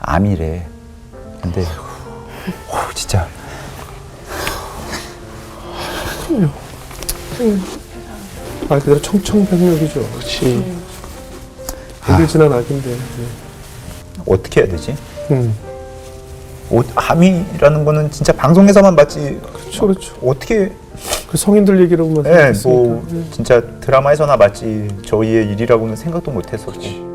암이래. 근데 진짜 말 그대로 청천벽력이죠. 그렇지. 힘들지는 않긴데. 어떻게 해야 되지? 암이라는 거는 진짜 방송에서만 봤지. 그렇죠, 그렇죠. 어떻게? 그 성인들 얘기로만 네, 뭐 진짜 드라마에서나 봤지. 저희의 일이라고는 생각도 못했었고.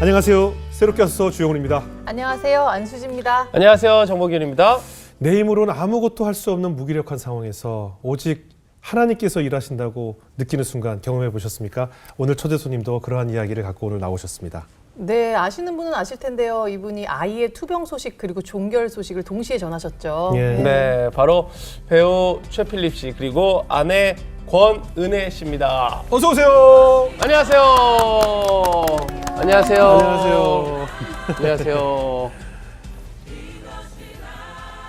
안녕하세요. 새롭게 와서 주영훈입니다. 안녕하세요. 안수지입니다. 안녕하세요. 정복윤입니다. 내 힘으로는 아무것도 할 수 없는 무기력한 상황에서 오직 하나님께서 일하신다고 느끼는 순간 경험해 보셨습니까? 오늘 초대 손님도 그러한 이야기를 갖고 오늘 나오셨습니다. 네, 아시는 분은 아실 텐데요. 이분이 아이의 투병 소식 그리고 종결 소식을 동시에 전하셨죠. 예. 네, 바로 배우 최필립 씨 그리고 아내 권은혜 씨입니다. 어서 오세요. 안녕하세요. 안녕하세요. 안녕하세요. 안녕하세요.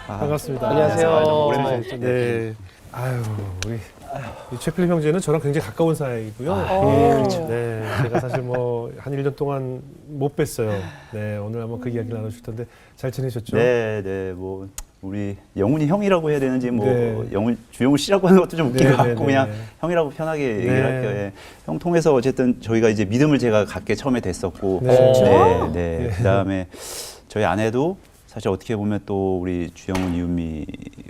반갑습니다. 안녕하세요. 오랜만에 네. 아유, 우리 이 최필립 형제는 저랑 굉장히 가까운 사이고요. 그렇죠. 네, 제가 사실 뭐 한 1년 동안 못 뵀어요. 네, 오늘 한번 그 이야기를 나누실 텐데 잘 지내셨죠? 네, 뭐 우리 영훈이 형이라고 해야 되는지 뭐 네. 주영훈 씨라고 하는 것도 좀 웃긴 것 같고 네. 그냥 형이라고 편하게 네. 얘기를 할게요. 예. 형 통해서 어쨌든 저희가 이제 믿음을 제가 갖게 처음에 됐었고, 네. 네. 그다음에 저희 아내도 사실 어떻게 보면 또 우리 주영훈 이은미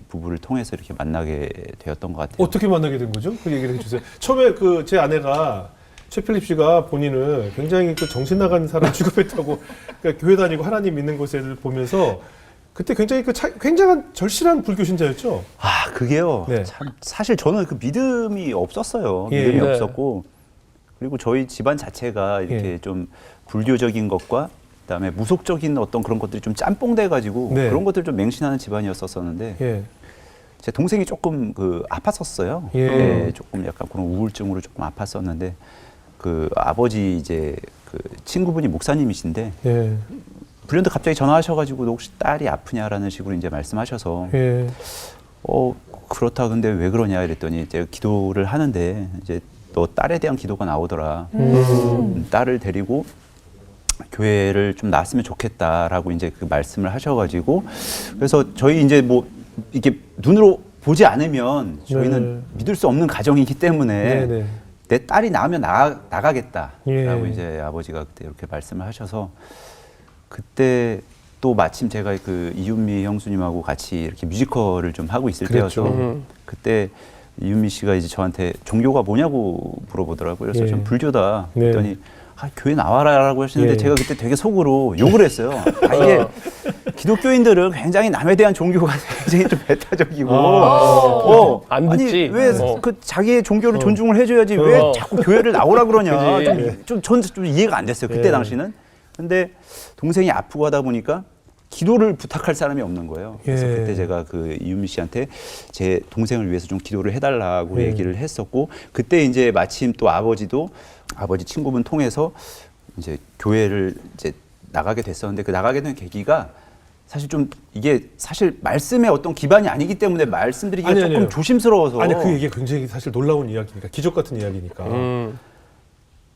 부부를 통해서 이렇게 만나게 되었던 것 같아요. 어떻게 만나게 된 거죠? 그 얘기를 해주세요. 처음에 그 제 아내가 최필립 씨가 본인을 굉장히 그 정신 나간 사람 취급했다고 그러니까 교회 다니고 하나님 믿는 것을 보면서 그때 굉장히 굉장한 절실한 불교 신자였죠. 아, 그게요. 네. 참 사실 저는 그 믿음이 없었어요. 예. 믿음이 네. 없었고 그리고 저희 집안 자체가 이렇게 예. 좀 불교적인 것과 그다음에 무속적인 어떤 그런 것들이 좀 짬뽕돼 가지고 네. 그런 것들 좀 맹신하는 집안이었었는데 예. 제 동생이 조금 그 아팠었어요. 예. 네, 조금 약간 그런 우울증으로 조금 아팠었는데 그 아버지 이제 그 친구분이 목사님이신데 예. 불현듯 갑자기 전화하셔가지고 너 혹시 딸이 아프냐라는 식으로 이제 말씀하셔서 예. 그렇다 근데 왜 그러냐 이랬더니 제가 기도를 하는데 이제 너 딸에 대한 기도가 나오더라. 딸을 데리고 교회를 좀 나왔으면 좋겠다라고 이제 그 말씀을 하셔가지고 그래서 저희 이제 뭐 이렇게 눈으로 보지 않으면 저희는 믿을 수 없는 가정이기 때문에 네. 내 딸이 나으면 나가겠다라고 예. 이제 아버지가 그때 이렇게 말씀을 하셔서 그때 또 마침 제가 그 이윤미 형수님하고 같이 이렇게 뮤지컬을 좀 하고 있을 그랬죠. 때여서 그때 이윤미 씨가 이제 저한테 종교가 뭐냐고 물어보더라고요. 그래서 예. 좀 불교다. 네. 그랬더니 교회 나와라라고 하시는데 예. 제가 그때 되게 속으로 욕을 했어요. 이게 기독교인들은 굉장히 남에 대한 종교가 굉장히 좀 배타적이고 안 듣지. 아니 왜 그 자기의 종교를 존중을 해줘야지 왜 자꾸 교회를 나오라 그러냐. 그치. 전 좀 이해가 안 됐어요. 그때 예. 당시는. 근데 동생이 아프고 하다 보니까 기도를 부탁할 사람이 없는 거예요. 그래서 예. 그때 제가 그 이윤미 씨한테 제 동생을 위해서 좀 기도를 해달라고 예. 얘기를 했었고 그때 이제 마침 또 아버지도 아버지 친구분 통해서 이제 교회를 이제 나가게 됐었는데 그 나가게 된 계기가 사실 좀 이게 사실 말씀의 어떤 기반이 아니기 때문에 말씀드리기가 조금 아니요. 조심스러워서 아니 그 얘기가 굉장히 사실 놀라운 이야기니까 기적 같은 이야기니까.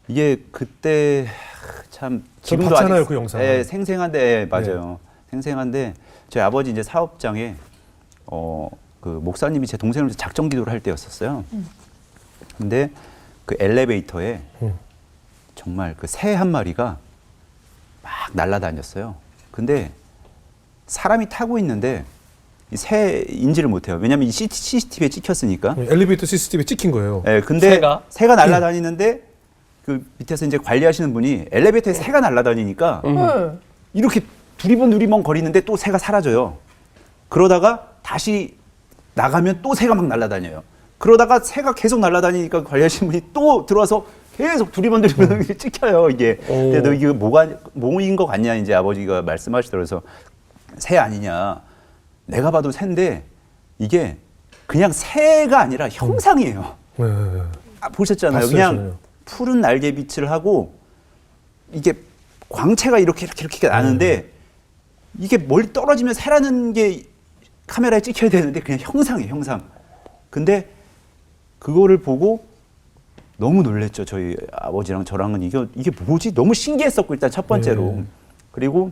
이게 그때 참 지금도 봤잖아요, 아직 그 영상을. 네, 생생한데 맞아요. 생생한데 저희 아버지 이제 사업장에 그 목사님이 제 동생을 위해서 작정 기도를 할 때였었어요. 근데 그 엘리베이터에 정말 그 새 한 마리가 막 날아다녔어요. 근데 사람이 타고 있는데 이 새 인지를 못해요. 왜냐하면 이 CCTV에 찍혔으니까. 엘리베이터 CCTV에 찍힌 거예요. 네, 근데 새가? 날아다니는데 그 밑에서 이제 관리하시는 분이 엘리베이터에 새가 날아다니니까 이렇게 두리번 거리는데 또 새가 사라져요. 그러다가 다시 나가면 또 새가 막 날아다녀요. 그러다가 새가 계속 날아다니니까 관리하시는 분이 또 들어와서 계속 두리번 찍혀요. 이게. 근데 너 이게 뭐인 것 같냐 이제 아버지가 말씀하시더라고요. 그래서 새 아니냐. 내가 봐도 새인데 이게 그냥 새가 아니라 형상이에요. 보셨잖아요. 봤어요, 그냥 저는. 푸른 날개빛을 하고 이게 광채가 이렇게 나는데 이게 멀리 떨어지면 새라는 게 카메라에 찍혀야 되는데 그냥 형상이에요, 형상. 근데 그거를 보고 너무 놀랬죠. 저희 아버지랑 저랑은 이게 뭐지? 너무 신기했었고 일단 첫 번째로. 네. 그리고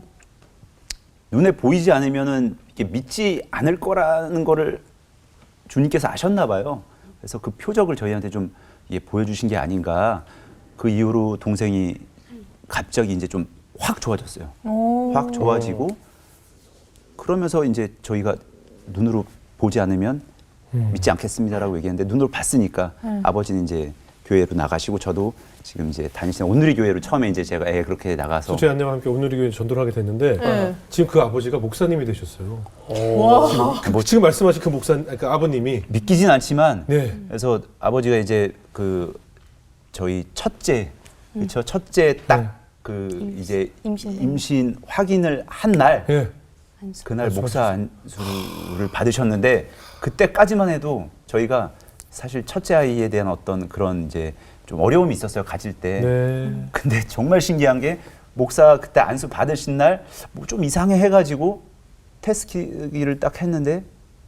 눈에 보이지 않으면은 이게 믿지 않을 거라는 거를 주님께서 아셨나 봐요. 그래서 그 표적을 저희한테 좀 보여주신 게 아닌가. 그 이후로 동생이 갑자기 이제 좀 확 좋아졌어요. 확 좋아지고 그러면서 이제 저희가 눈으로 보지 않으면 믿지 않겠습니다라고 얘기했는데 눈으로 봤으니까 아버지는 이제 교회로 나가시고 저도 지금 이제 다니시는 온누리 교회로 처음에 이제 제가 그렇게 나가서 수재 안내와 함께 온누리 교회 전도를 하게 됐는데 네. 지금 그 아버지가 목사님이 되셨어요. 와. 지금 말씀하신 그 그러니까 아버님이 믿기진 않지만 네. 그래서 아버지가 이제 그 저희 첫째 그렇죠 첫째 딱 그 이제 임신 확인을 한 날 예. 그날 목사 안수를 받으셨는데 그때까지만 해도 저희가 사실 첫째 아이에 대한 어떤 그런 이제 좀 어려움이 있었어요 가질 때. 네. 근데 정말 신기한 게 목사 그때 안수 받으신 날 뭐 좀 이상해 해가지고 테스트기를 딱 했는데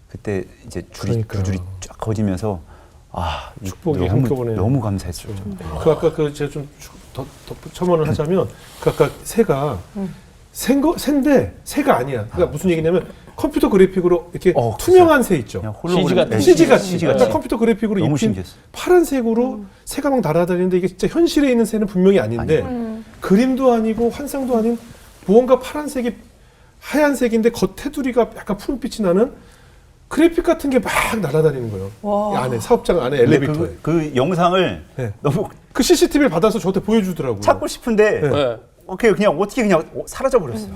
그때 이제 두 줄이 쫙 거지면서 축복이 한꺼번에 너무 감사했죠. 그 아까 그 제가 좀 더 첨언을 하자면 그 아까 새가 새인데 새가 아니야. 그러니까 무슨 얘기냐면 컴퓨터 그래픽으로 이렇게 투명한 새 있죠. 그냥 CG 같은. CG 같이. CG 그러니까 같이. 컴퓨터 그래픽으로 너무 입힌 신기했어요. 파란색으로 새가 막 날아다니는데 이게 진짜 현실에 있는 새는 분명히 아닌데 그림도 아니고 환상도 아닌 무언가 파란색이 하얀색인데 겉 테두리가 약간 푸른빛이 나는 그래픽 같은 게 막 날아다니는 거예요. 이 안에 사업장 안에 엘리베이터에. 그 영상을 네. 너무 그 CCTV를 받아서 저한테 보여주더라고요. 찾고 싶은데 네. 그냥 어떻게 그냥 사라져 버렸어요.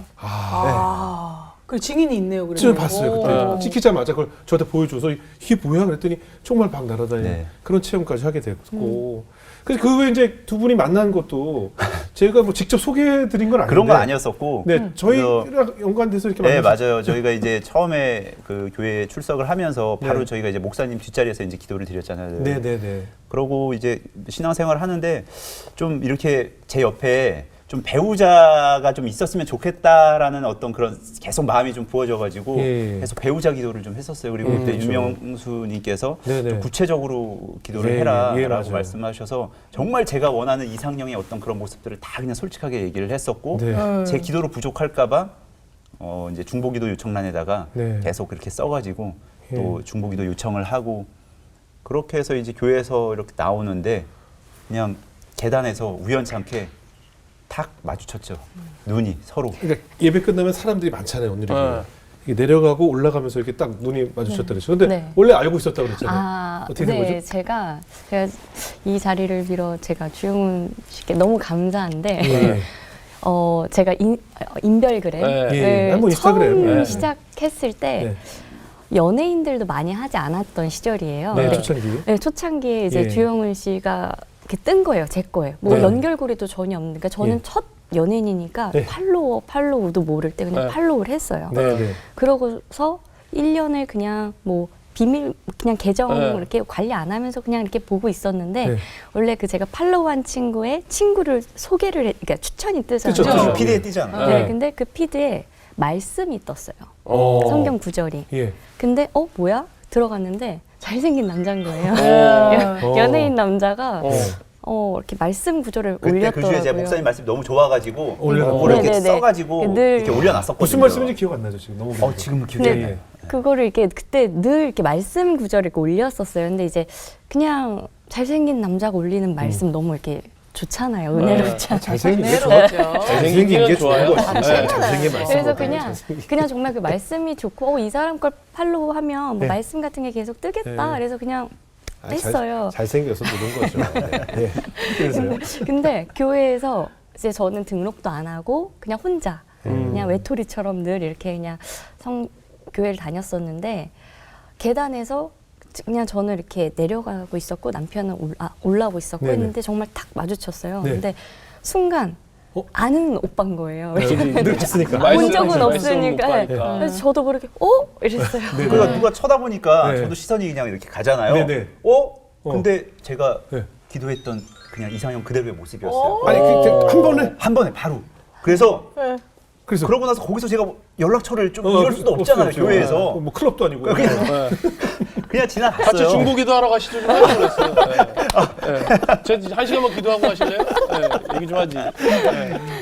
그 증인이 있네요. 그래서. 저 봤어요 그때 찍히자마자 그걸 저한테 보여줘서 이게 뭐야 그랬더니 정말 막 날아다니는 네. 그런 체험까지 하게 됐고 그래서 그 후에 이제 두 분이 만난 것도 제가 뭐 직접 소개해드린 건 아닌데 그런 건 아니었었고. 네 저희랑 연관돼서 이렇게 네 만났어요. 맞아요. 저희가 이제 처음에 그 교회에 출석을 하면서 바로 네. 저희가 이제 목사님 뒷자리에서 이제 기도를 드렸잖아요. 네네네. 그러고 이제 신앙생활 하는데 좀 이렇게 제 옆에 좀 배우자가 좀 있었으면 좋겠다라는 어떤 그런 계속 마음이 좀 부어져가지고 예. 계속 배우자 기도를 좀 했었어요. 그리고 그때 그렇죠. 유명수님께서 네네. 좀 구체적으로 기도를 예, 해라라고 예, 맞아요. 말씀하셔서 정말 제가 원하는 이상형의 어떤 그런 모습들을 다 그냥 솔직하게 얘기를 했었고 네. 제 기도로 부족할까봐 이제 중보기도 요청란에다가 네. 계속 그렇게 써가지고 예. 또 중보기도 요청을 하고 그렇게 해서 이제 교회에서 이렇게 나오는데 그냥 계단에서 우연찮게 탁 마주쳤죠. 눈이 서로. 그러니까 예배 끝나면 사람들이 많잖아요 오늘이. 네. 이게 내려가고 올라가면서 이렇게 딱 눈이 마주쳤다 그랬죠. 근데 네. 원래 알고 있었다고 그랬잖아요. 어떻게 된 네, 거죠? 제가 이 자리를 빌어 제가 주영훈 씨께 너무 감사한데 예. 제가 인별그램 네. 예. 뭐 인스타그램. 처음 네. 시작했을 때 네. 연예인들도 많이 하지 않았던 시절이에요. 네, 근데 초창기. 네, 초창기에 이제 예. 주영훈 씨가 이렇게 뜬 거예요, 제 거예요. 뭐 네. 연결고리도 전혀 없는. 그러니까 저는 예. 첫 연예인이니까 네. 팔로우도 모를 때 그냥 네. 팔로우를 했어요. 네. 그러고서 1년을 그냥 뭐 비밀 그냥 계정 네. 이렇게 관리 안 하면서 그냥 이렇게 보고 있었는데 네. 원래 그 제가 팔로우한 친구의 친구를 소개를 그러니까 추천이 뜨잖아요. 그쵸, 그쵸. 피드에 띄잖아. 네, 네. 근데 그 피드에 말씀이 떴어요. 어. 성경 구절이. 예. 근데 뭐야? 들어갔는데 잘생긴 남자인 거예요. 어. 연예인 남자가 어. 이렇게 말씀 구절을 그때 그 올렸더라고요. 주에 제 목사님 말씀이 너무 좋아가지고 올려놨구나. 그거를 이렇게 네네네. 써가지고 늘- 이렇게 올려놨었거든요. 무슨 말씀인지 기억 안 나죠 지금 너무. 지금은 기억이 네. 안 나요. 그거를 이렇게 그때 늘 이렇게 말씀 구절을 이렇게 올렸었어요. 근데 이제 그냥 잘생긴 남자가 올리는 말씀 너무 이렇게 좋잖아요. 은혜롭잖아요. 잘생긴 게 좋아. 내려오죠. 잘생긴 게 좋은 좋아요. 거지. 잘생긴 말씀. 그래서 그냥 정말 그 말씀이 좋고 이 사람 걸 팔로우하면 뭐 네. 말씀 같은 게 계속 뜨겠다. 네. 그래서 그냥 했어요. 잘생겨서 누른 거죠. 네. 그래서요. 근데 교회에서 이제 저는 등록도 안 하고 그냥 혼자 그냥 외톨이처럼 늘 이렇게 그냥 교회를 다녔었는데 계단에서 그냥 저는 이렇게 내려가고 있었고 남편은 올라오고 있었고 네네. 했는데 정말 탁 마주쳤어요. 네. 근데 순간 아는 오빠인 거예요. 늘 봤으니까. 본 적은 말씀 없으니까. 못 가니까. 그래서 저도 모르게 이랬어요. 네. 그러니까 누가 쳐다보니까 네. 저도 시선이 그냥 이렇게 가잖아요. 네네. 근데 제가 네. 기도했던 그냥 이상형 그대로의 모습이었어요. 아니 한 번에 한 번에 바로. 그래서 그래서 그러고 나서 거기서 제가 연락처를 좀 이을 수도 없잖아요, 없어요. 교회에서. 뭐 클럽도 아니고. 그냥 지나갔어요. 같이 중고 기도하러 가시죠 좀 하려고 그랬어요. 저한 시간만 기도하고 가실래요? 얘기 좀 하지.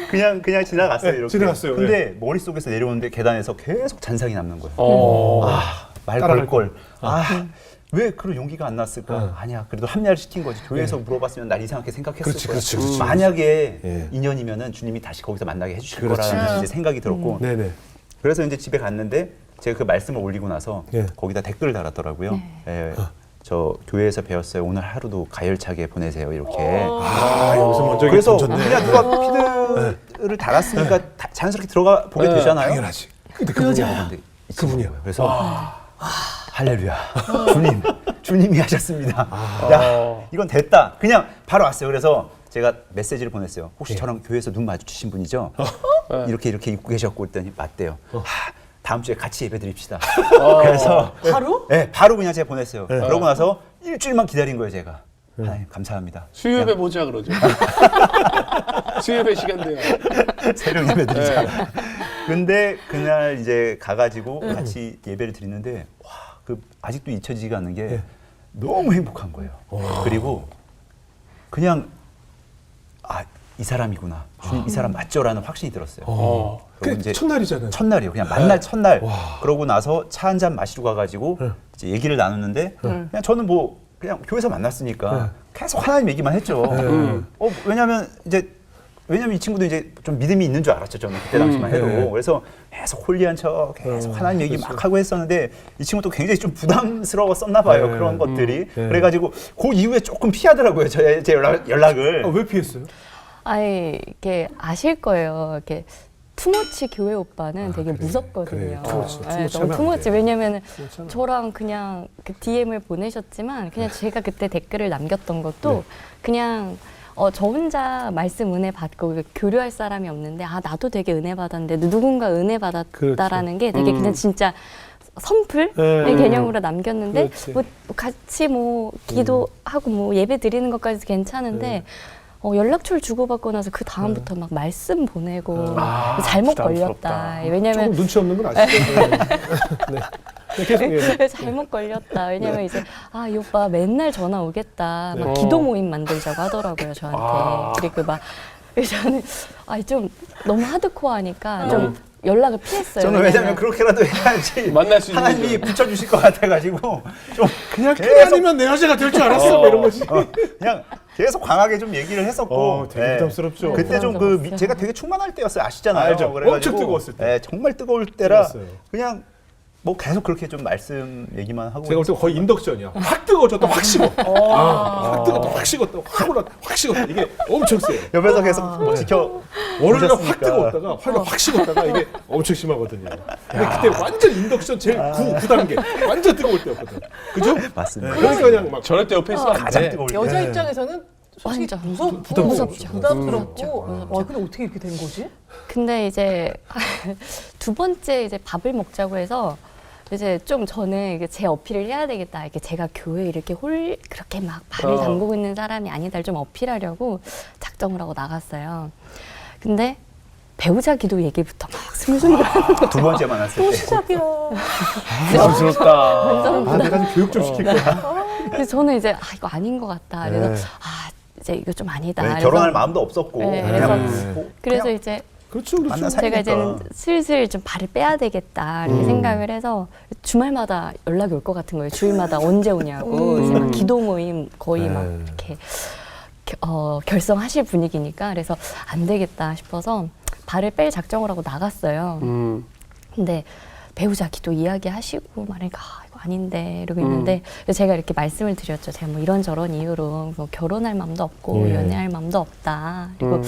그냥 지나갔어요, 이렇게. 지나갔어요, 근데 머릿속에서 내려오는데 계단에서 계속 잔상이 남는 거예요. 말 따라갈 걸 걸. 왜 그런 용기가 안 났을까? 아니야. 그래도 합리화를 시킨 거지. 교회에서 물어봤으면 날 이상하게 생각했을 거야. 그렇지. 만약에 인연이면은 주님이 다시 거기서 만나게 해주실 거라는 이제 생각이 들었고. 네네. 그래서 이제 집에 갔는데 제가 그 말씀을 올리고 나서 거기다 댓글을 달았더라고요. 저 교회에서 배웠어요. 오늘 하루도 가열차게 보내세요. 이렇게. 여기서 먼저 그래서 던졌네. 그냥 누가 피드를 달았으니까 자연스럽게 들어가 보게 되잖아요. 당연하지. 근데 근데 그분이야. 거예요. 그래서 할렐루야. 주님이 하셨습니다. 야, 이건 됐다. 그냥 바로 왔어요. 그래서 제가 메시지를 보냈어요. 혹시 저랑 교회에서 눈 마주치신 분이죠? 이렇게 입고 계셨고 했더니 맞대요. 다음 주에 같이 예배 드립시다. 그래서 바로? 네, 바로 그냥 제가 보냈어요. 그러고 나서 일주일만 기다린 거예요, 제가. 하나님 감사합니다. 수요예배 보자 그러죠. 수요예배 시간 돼요. 새벽 예배 드리자. 근데 그날 이제 가가지고 같이 예배를 드리는데 와, 그 아직도 잊혀지지가 않는 게 너무 행복한 거예요. 그리고 그냥 이 사람이구나. 주님 이 사람 맞죠라는 확신이 들었어요. 그 첫날이잖아요. 첫날이요. 그냥 만날 첫날. 그러고 나서 차 한 잔 마시러 가가지고 이제 얘기를 나눴는데 그냥 저는 뭐 그냥 교회에서 만났으니까 계속 하나님 얘기만 했죠. 왜냐면 이 친구도 이제 좀 믿음이 있는 줄 알았죠. 저는 그때 당시만 해도. 그래서 계속 홀리한 척 계속 하나님 얘기 막 하고 했었는데 이 친구도 굉장히 좀 부담스러웠었나 봐요. 그런 것들이. 그래가지고 그 이후에 조금 피하더라고요. 제 연락을. 왜 피했어요? 아니 이렇게 아실 거예요. 이렇게 투머치 교회 오빠는 되게 무섭거든요. 그래. 너무 투머치. 왜냐면 저랑 그냥 그 DM을 보내셨지만 그냥 제가 그때 댓글을 남겼던 것도 그냥 저 혼자 말씀 은혜 받고 교류할 사람이 없는데 나도 되게 은혜 받았는데 누군가 은혜 받았다라는 게 되게 그냥 진짜 선풀의 개념으로 남겼는데 뭐 같이 뭐 기도하고 뭐 예배 드리는 것까지 괜찮은데 연락처를 주고받고 나서 그 다음부터 막 말씀 보내고 잘못 걸렸다. 왜냐면 조금 눈치 없는 건 아시죠? 계속 잘못 걸렸다. 왜냐면 이제 이 오빠 맨날 전화 오겠다. 막 기도 모임 만들자고 하더라고요 저한테. 그리고 막 저는 좀 너무 하드코어하니까 좀 연락을 피했어요. 저는 왜냐면 그렇게라도 해야지 만날 수 있는 하나님이 붙여주실 것 같아가지고 좀 그냥 아니면 내 여자가 될 줄 알았어. 뭐 이런 거지. 그냥 계속 강하게 좀 얘기를 했었고 되게 부담스럽죠. 그때 좀 제가 되게 충만할 때였어요. 아시잖아요. 알죠. 그래가지고, 엄청 뜨거웠을 때. 정말 뜨거울 때라 뜨거웠어요. 그냥 뭐 계속 그렇게 좀 말씀 얘기만 하고 제가 볼 때 거의 인덕션이야. 확 뜨거워졌다, 확 식어. 확 뜨거웠다, 확 식었다, 확 올랐다, 확 식었다. 이게 엄청 세요. 옆에서 계속 지켜 월요일에 확 보셨으니까. 뜨거웠다가 화요일에 확 식었다가 이게 엄청 심하거든요. 근데 그때 완전 인덕션 제일 9단계. 완전 뜨거울 때였거든. 그죠? 맞습니다. 그러니까 그냥 막 저럴 때 옆에 있으면 안 가장 돼. 뜨거울 때. 여자 입장에서는 솔직히 완전 부담스럽죠. 부담스럽죠. 와, 근데 어떻게 이렇게 된 거지? 근데 이제 두 번째 이제 밥을 먹자고 해서 이제 좀 저는 이게 제 어필을 해야 되겠다. 이렇게 제가 교회 이렇게 그렇게 막 발을 담그고 있는 사람이 아니다를 좀 어필하려고 작정을 하고 나갔어요. 근데 배우자 기도 얘기부터 막 슬슬 두 번째 만났을 때 시작이야. 부담스럽다. 내가 좀 교육 좀 시킬 거야. 그래서 저는 이제 이거 아닌 것 같다. 그래서 이제 이거 좀 아니다. 그래서 결혼할 마음도 없었고 네, 그래서 이제 그렇죠. 만난 제가 이제 사이니까. 슬슬 좀 발을 빼야 되겠다 이렇게 생각을 해서 주말마다 연락이 올 것 같은 거예요. 주일마다 언제 오냐고. 이제 막 기도 모임 거의 막 이렇게 결성하실 분위기니까 그래서 안 되겠다 싶어서 발을 뺄 작정을 하고 나갔어요. 근데 배우자 기도 이야기하시고 말하니까 이거 아닌데 이러고 있는데 제가 이렇게 말씀을 드렸죠. 제가 뭐 이런저런 이유로 뭐 결혼할 마음도 없고 연애할 마음도 없다. 그리고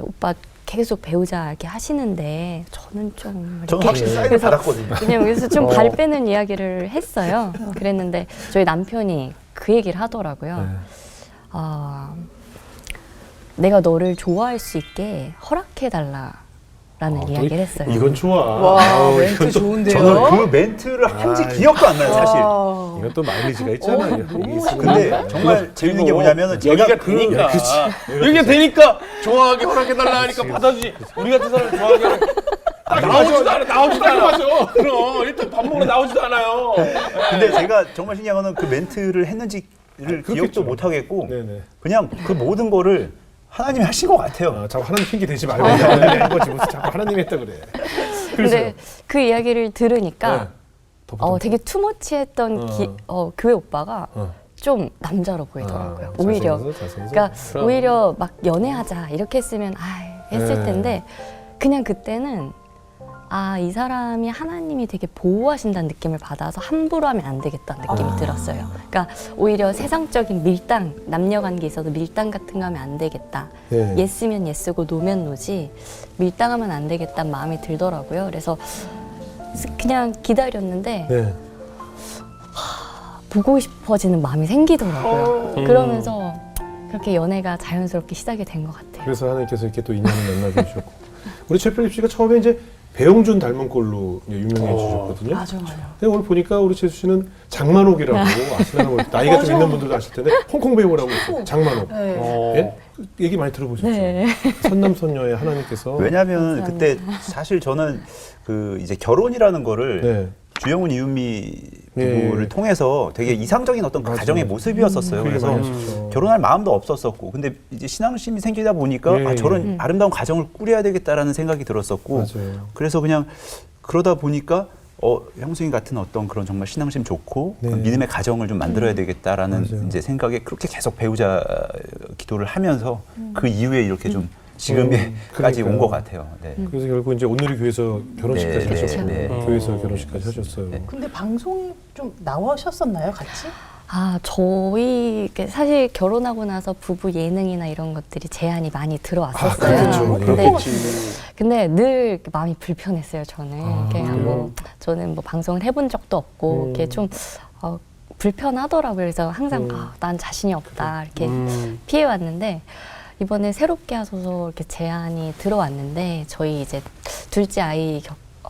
오빠 계속 배우자 이렇게 하시는데 저는 좀 저는 확실히 사인을 받았거든요. 왜냐면 그래서 좀 발 빼는 이야기를 했어요. 그랬는데 저희 남편이 그 얘기를 하더라고요. 내가 너를 좋아할 수 있게 허락해 달라. 라는 이야기를 했어요. 이건 좋아. 와, 멘트 좋은데요? 저는 그 멘트를 한지 기억도 안 나요, 사실. 와. 이건 또 마일리지가 있잖아요. 근데 정말 재밌는 게 뭐냐면은 여기가 제가 되니까 여기가 되니까 좋아하게 허락해달라 하니까 받아주지. 우리 같은 사람 좋아하게 나오지도 않아. 그럼 일단 밥 먹으러 나오지도 않아요. 근데 제가 정말 신기한 거는 그 멘트를 했는지를 기억도 못 하겠고 네네. 그냥 그 모든 거를 하나님이 하신 것 같아요. 아, 자꾸 하나님 핑계 대지 말고 하나님이 한 거지 무슨 자꾸 하나님이 했다 그래. 근데 그 이야기를 들으니까 네. 되게 투머치했던 교회 오빠가 좀 남자로 보이더라고요. 오히려. 그러니까 그럼. 오히려 막 연애하자 이렇게 했으면 했을 네. 텐데 그냥 그때는 이 사람이 하나님이 되게 보호하신다는 느낌을 받아서 함부로 하면 안 되겠다는 느낌이 들었어요. 그러니까 오히려 세상적인 밀당, 남녀관계에 있어서 밀당 같은 거 하면 안 되겠다. 네. 예스면 예스고 노면 노지 밀당하면 안 되겠다는 마음이 들더라고요. 그래서 그냥 기다렸는데 네. 보고 싶어지는 마음이 생기더라고요. 그러면서 그렇게 연애가 자연스럽게 시작이 된 것 같아요. 그래서 하나님께서 이렇게 또 인연을 만나게 해주셨고 우리 최필립 씨가 처음에 이제 배용준 닮은 꼴로 이제 유명해 주셨거든요. 맞아요. 근데 오늘 보니까 우리 최수 씨는 장만옥이라고 아시나 나이가 좀 있는 분들도 아실 텐데 홍콩 배우라고 있어요. 장만옥. 네. 예? 그 얘기 많이 들어보셨죠? 네. 선남선녀의 하나님께서 왜냐하면 감사합니다. 그때 사실 저는 그 이제 결혼이라는 거를 네. 주영훈 이윤미 예. 부부를 통해서 되게 이상적인 어떤 맞아요. 가정의 모습이었었어요. 그게 그래서 많이 하셨죠. 결혼할 마음도 없었었고, 근데 이제 신앙심이 생기다 보니까 예, 저런 아름다운 가정을 꾸려야 되겠다라는 생각이 들었었고, 맞아요. 그래서 그냥 그러다 보니까 형수님 같은 어떤 그런 정말 신앙심 좋고 네. 믿음의 가정을 좀 만들어야 되겠다라는 맞아요. 이제 생각에 그렇게 계속 배우자 기도를 하면서 그 이후에 이렇게 좀 지금에까지 그러니까요. 온 것 같아요. 네. 그래서 결국 이제 온누리 교회에서 결혼식까지 네, 하셨고 네, 네. 교회에서 결혼식까지 하셨어요. 네. 근데 방송이 좀 나오셨었나요, 같이? 저희 사실 결혼하고 나서 부부 예능이나 이런 것들이 제안이 많이 들어왔었어요. 그렇죠. 근데, 그렇지. 근데 늘 마음이 불편했어요. 저는 그냥 그래요? 뭐 저는 뭐 방송을 해본 적도 없고 이렇게 좀 불편하더라고요. 그래서 항상 난 자신이 없다 이렇게 피해 왔는데. 이번에 새롭게 하소서 이렇게 제안이 들어왔는데 저희 이제 둘째 아이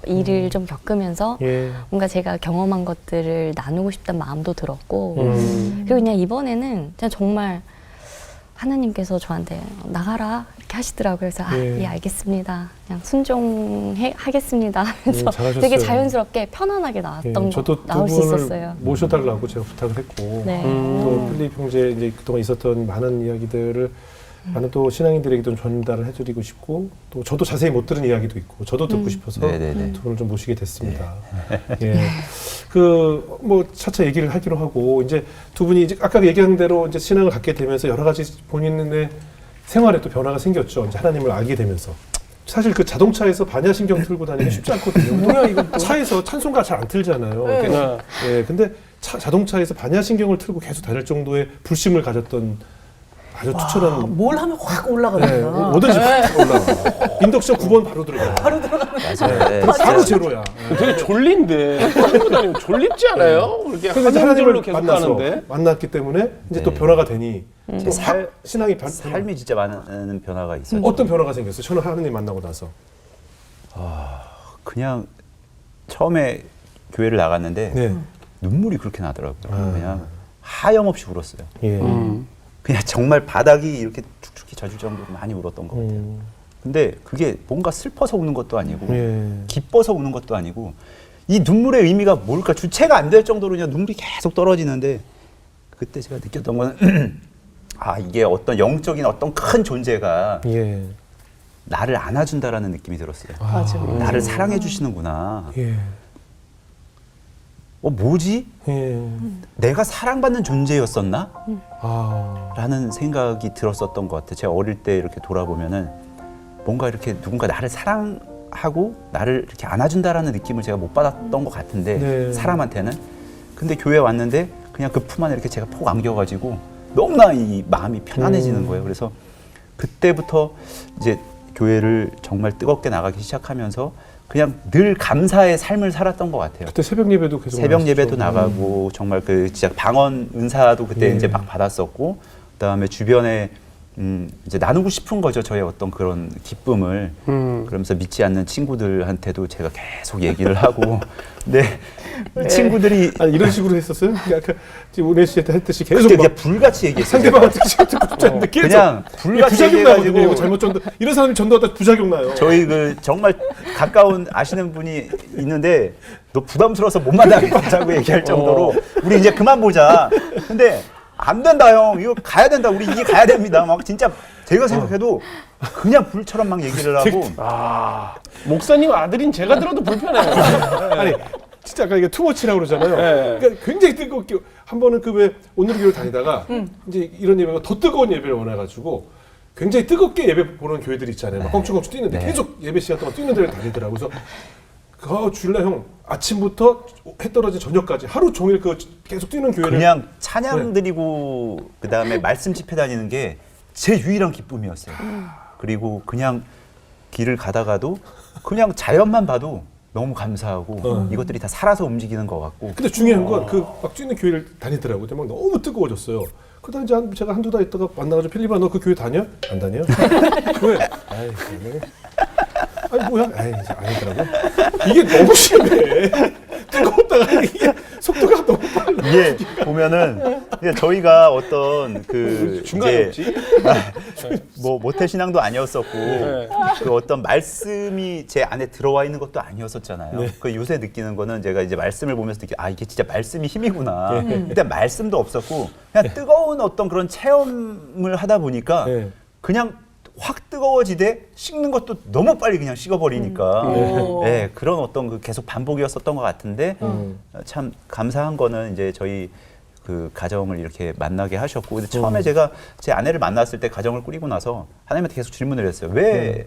일을 좀 겪으면서 예. 뭔가 제가 경험한 것들을 나누고 싶다는 마음도 들었고 그리고 그냥 이번에는 그냥 정말 하나님께서 저한테 나가라 이렇게 하시더라고요. 그래서 예. 예 알겠습니다. 그냥 순종하겠습니다 하면서 잘하셨어요. 되게 자연스럽게 편안하게 나왔던 저도 나올 두 수 분을 있었어요. 모셔달라고 제가 부탁을 했고 네. 또 필립 형제 이제 그동안 있었던 많은 이야기들을 많은 또 신앙인들에게 좀 전달을 해드리고 싶고 또 저도 자세히 못 들은 이야기도 있고 저도 듣고 싶어서 네네네. 두 분을 좀 모시게 됐습니다. 예. 그 뭐 차차 얘기를 하기로 하고 이제 두 분이 이제 아까 얘기한 대로 이제 신앙을 갖게 되면서 여러 가지 본인의 생활에 또 변화가 생겼죠. 이제 하나님을 알게 되면서. 사실 그 자동차에서 반야신경 틀고 다니기 쉽지 않거든요. 뭐야 이거 차에서 찬송가 잘 안 틀잖아요. 네. 그러니까 예, 근데 자동차에서 반야신경을 틀고 계속 다닐 정도의 불심을 가졌던 아주 추천하는 뭘 하면 확 네, 올라가는구나. 뭐든지 확 올라가. 인덕션 9번 바로 들어가요. 맞아요. 네. 바로 제로야. 되게 졸린데 타고 다니면 졸립지 않아요? 그렇게 그래서 이제 하나님들로 하나님을 계속 만나서 가는데. 만났기 때문에 이제 또 네. 변화가 되니 또 살- 확 신앙이 삶이 진짜 많은 변화가 있어요. 어떤 변화가 생겼어요? 저는 하나님 만나고 나서. 그냥 처음에 교회를 나갔는데 네. 눈물이 그렇게 나더라고요. 아. 그냥 하염없이 울었어요. 예. 그냥 정말 바닥이 이렇게 축축히 젖을 정도로 많이 울었던 것 같아요. 근데 그게 뭔가 슬퍼서 우는 것도 아니고 예. 기뻐서 우는 것도 아니고 이 눈물의 의미가 뭘까 주체가 안 될 정도로 그냥 눈물이 계속 떨어지는데 그때 제가 느꼈던 거는 이게 어떤 영적인 어떤 큰 존재가 예. 나를 안아준다라는 느낌이 들었어요. 맞아. 나를 사랑해 주시는구나. 예. 뭐지? 예. 내가 사랑받는 존재였었나? 아. 라는 생각이 들었었던 것 같아요. 제가 어릴 때 이렇게 돌아보면은 뭔가 이렇게 누군가 나를 사랑하고 나를 이렇게 안아준다라는 느낌을 제가 못 받았던 것 같은데 네. 사람한테는. 근데 교회에 왔는데 그냥 그 품 안에 이렇게 제가 폭 안겨가지고 너무나 이 마음이 편안해지는 거예요. 그래서 그때부터 이제 교회를 정말 뜨겁게 나가기 시작하면서 그냥 늘 감사의 삶을 살았던 것 같아요. 그때 새벽 예배도 계속 새벽 나갔었죠. 예배도 나가고 정말 그 진짜 방언 은사도 그때 예. 이제 막 받았었고 그다음에 주변에 이제 나누고 싶은 거죠. 저의 어떤 그런 기쁨을. 그러면서 믿지 않는 친구들한테도 제가 계속 얘기를 하고. 네. 친구들이 아니, 이런 식으로 했었어요? 아까 지금 우리 씨한테 했듯이 계속 그때 막 그냥 불같이 얘기했어요. 상대방한테 듣고 싶지 않는데 계속 그냥 불같이 부작용 나거든요. 얘기해가지고 이거 잘못 전도 이런 사람이 전도하다 부작용 나요. 저희 그 정말 가까운 아시는 분이 있는데 너 부담스러워서 못 만나겠다고 얘기할 정도로 우리 이제 그만 보자. 근데 안 된다 형. 이거 가야 된다. 우리 이게 가야 됩니다. 막 진짜 제가 생각해도 그냥 불처럼 막 얘기를 하고 목사님 아들인 제가 들어도 불편해요. 아니 진짜 아까 이게 투머치라고 그러잖아요. 네. 그러니까 굉장히 뜨겁게 한 번은 그 왜 오늘 교회 다니다가 이제 이런 예배가 더 뜨거운 예배를 원해가지고 굉장히 뜨겁게 예배 보는 교회들이 있잖아요. 막 껑충껑충 뛰는데 계속 예배 시간 동안 뛰는 데를 다니더라고요. 그래서 주일날 형 아침부터 해 떨어진 저녁까지 하루 종일 그 계속 뛰는 교회를 그냥 찬양 드리고 그다음에 말씀 집회 다니는 게 제 유일한 기쁨이었어요. 그리고 그냥 길을 가다가도 그냥 자연만 봐도 너무 감사하고 이것들이 다 살아서 움직이는 것 같고. 근데 중요한 건 그 막 뛰는 교회를 다니더라고요. 근데 막 너무 뜨거워졌어요. 그러다 이제 제가 한두 달 있다가 만나가지고 필리바 너 그 교회 다녀? 안 다녀? 왜? 아이 그러네. 아니 뭐야? 아이 이제 아니더라고. 이게 너무 심해. 뜨거웠다가 이게 속도가 너무 빨라. 이게 보면은 이게 저희가 어떤 그 중간에 이제 없지? 뭐 모태 신앙도 아니었었고 네. 그 어떤 말씀이 제 안에 들어와 있는 것도 아니었었잖아요. 그 요새 느끼는 거는 제가 이제 말씀을 보면서 아 이게 진짜 말씀이 힘이구나. 일단 말씀도 없었고 그냥 뜨거운 어떤 그런 체험을 하다 보니까 그냥 확 뜨거워지되 식는 것도 너무 빨리 그냥 식어버리니까 네, 그런 어떤 그 계속 반복이었었던 것 같은데 참 감사한 거는 이제 저희 그 가정을 이렇게 만나게 하셨고 근데 처음에 제가 제 아내를 만났을 때 가정을 꾸리고 나서 하나님한테 계속 질문을 했어요. 왜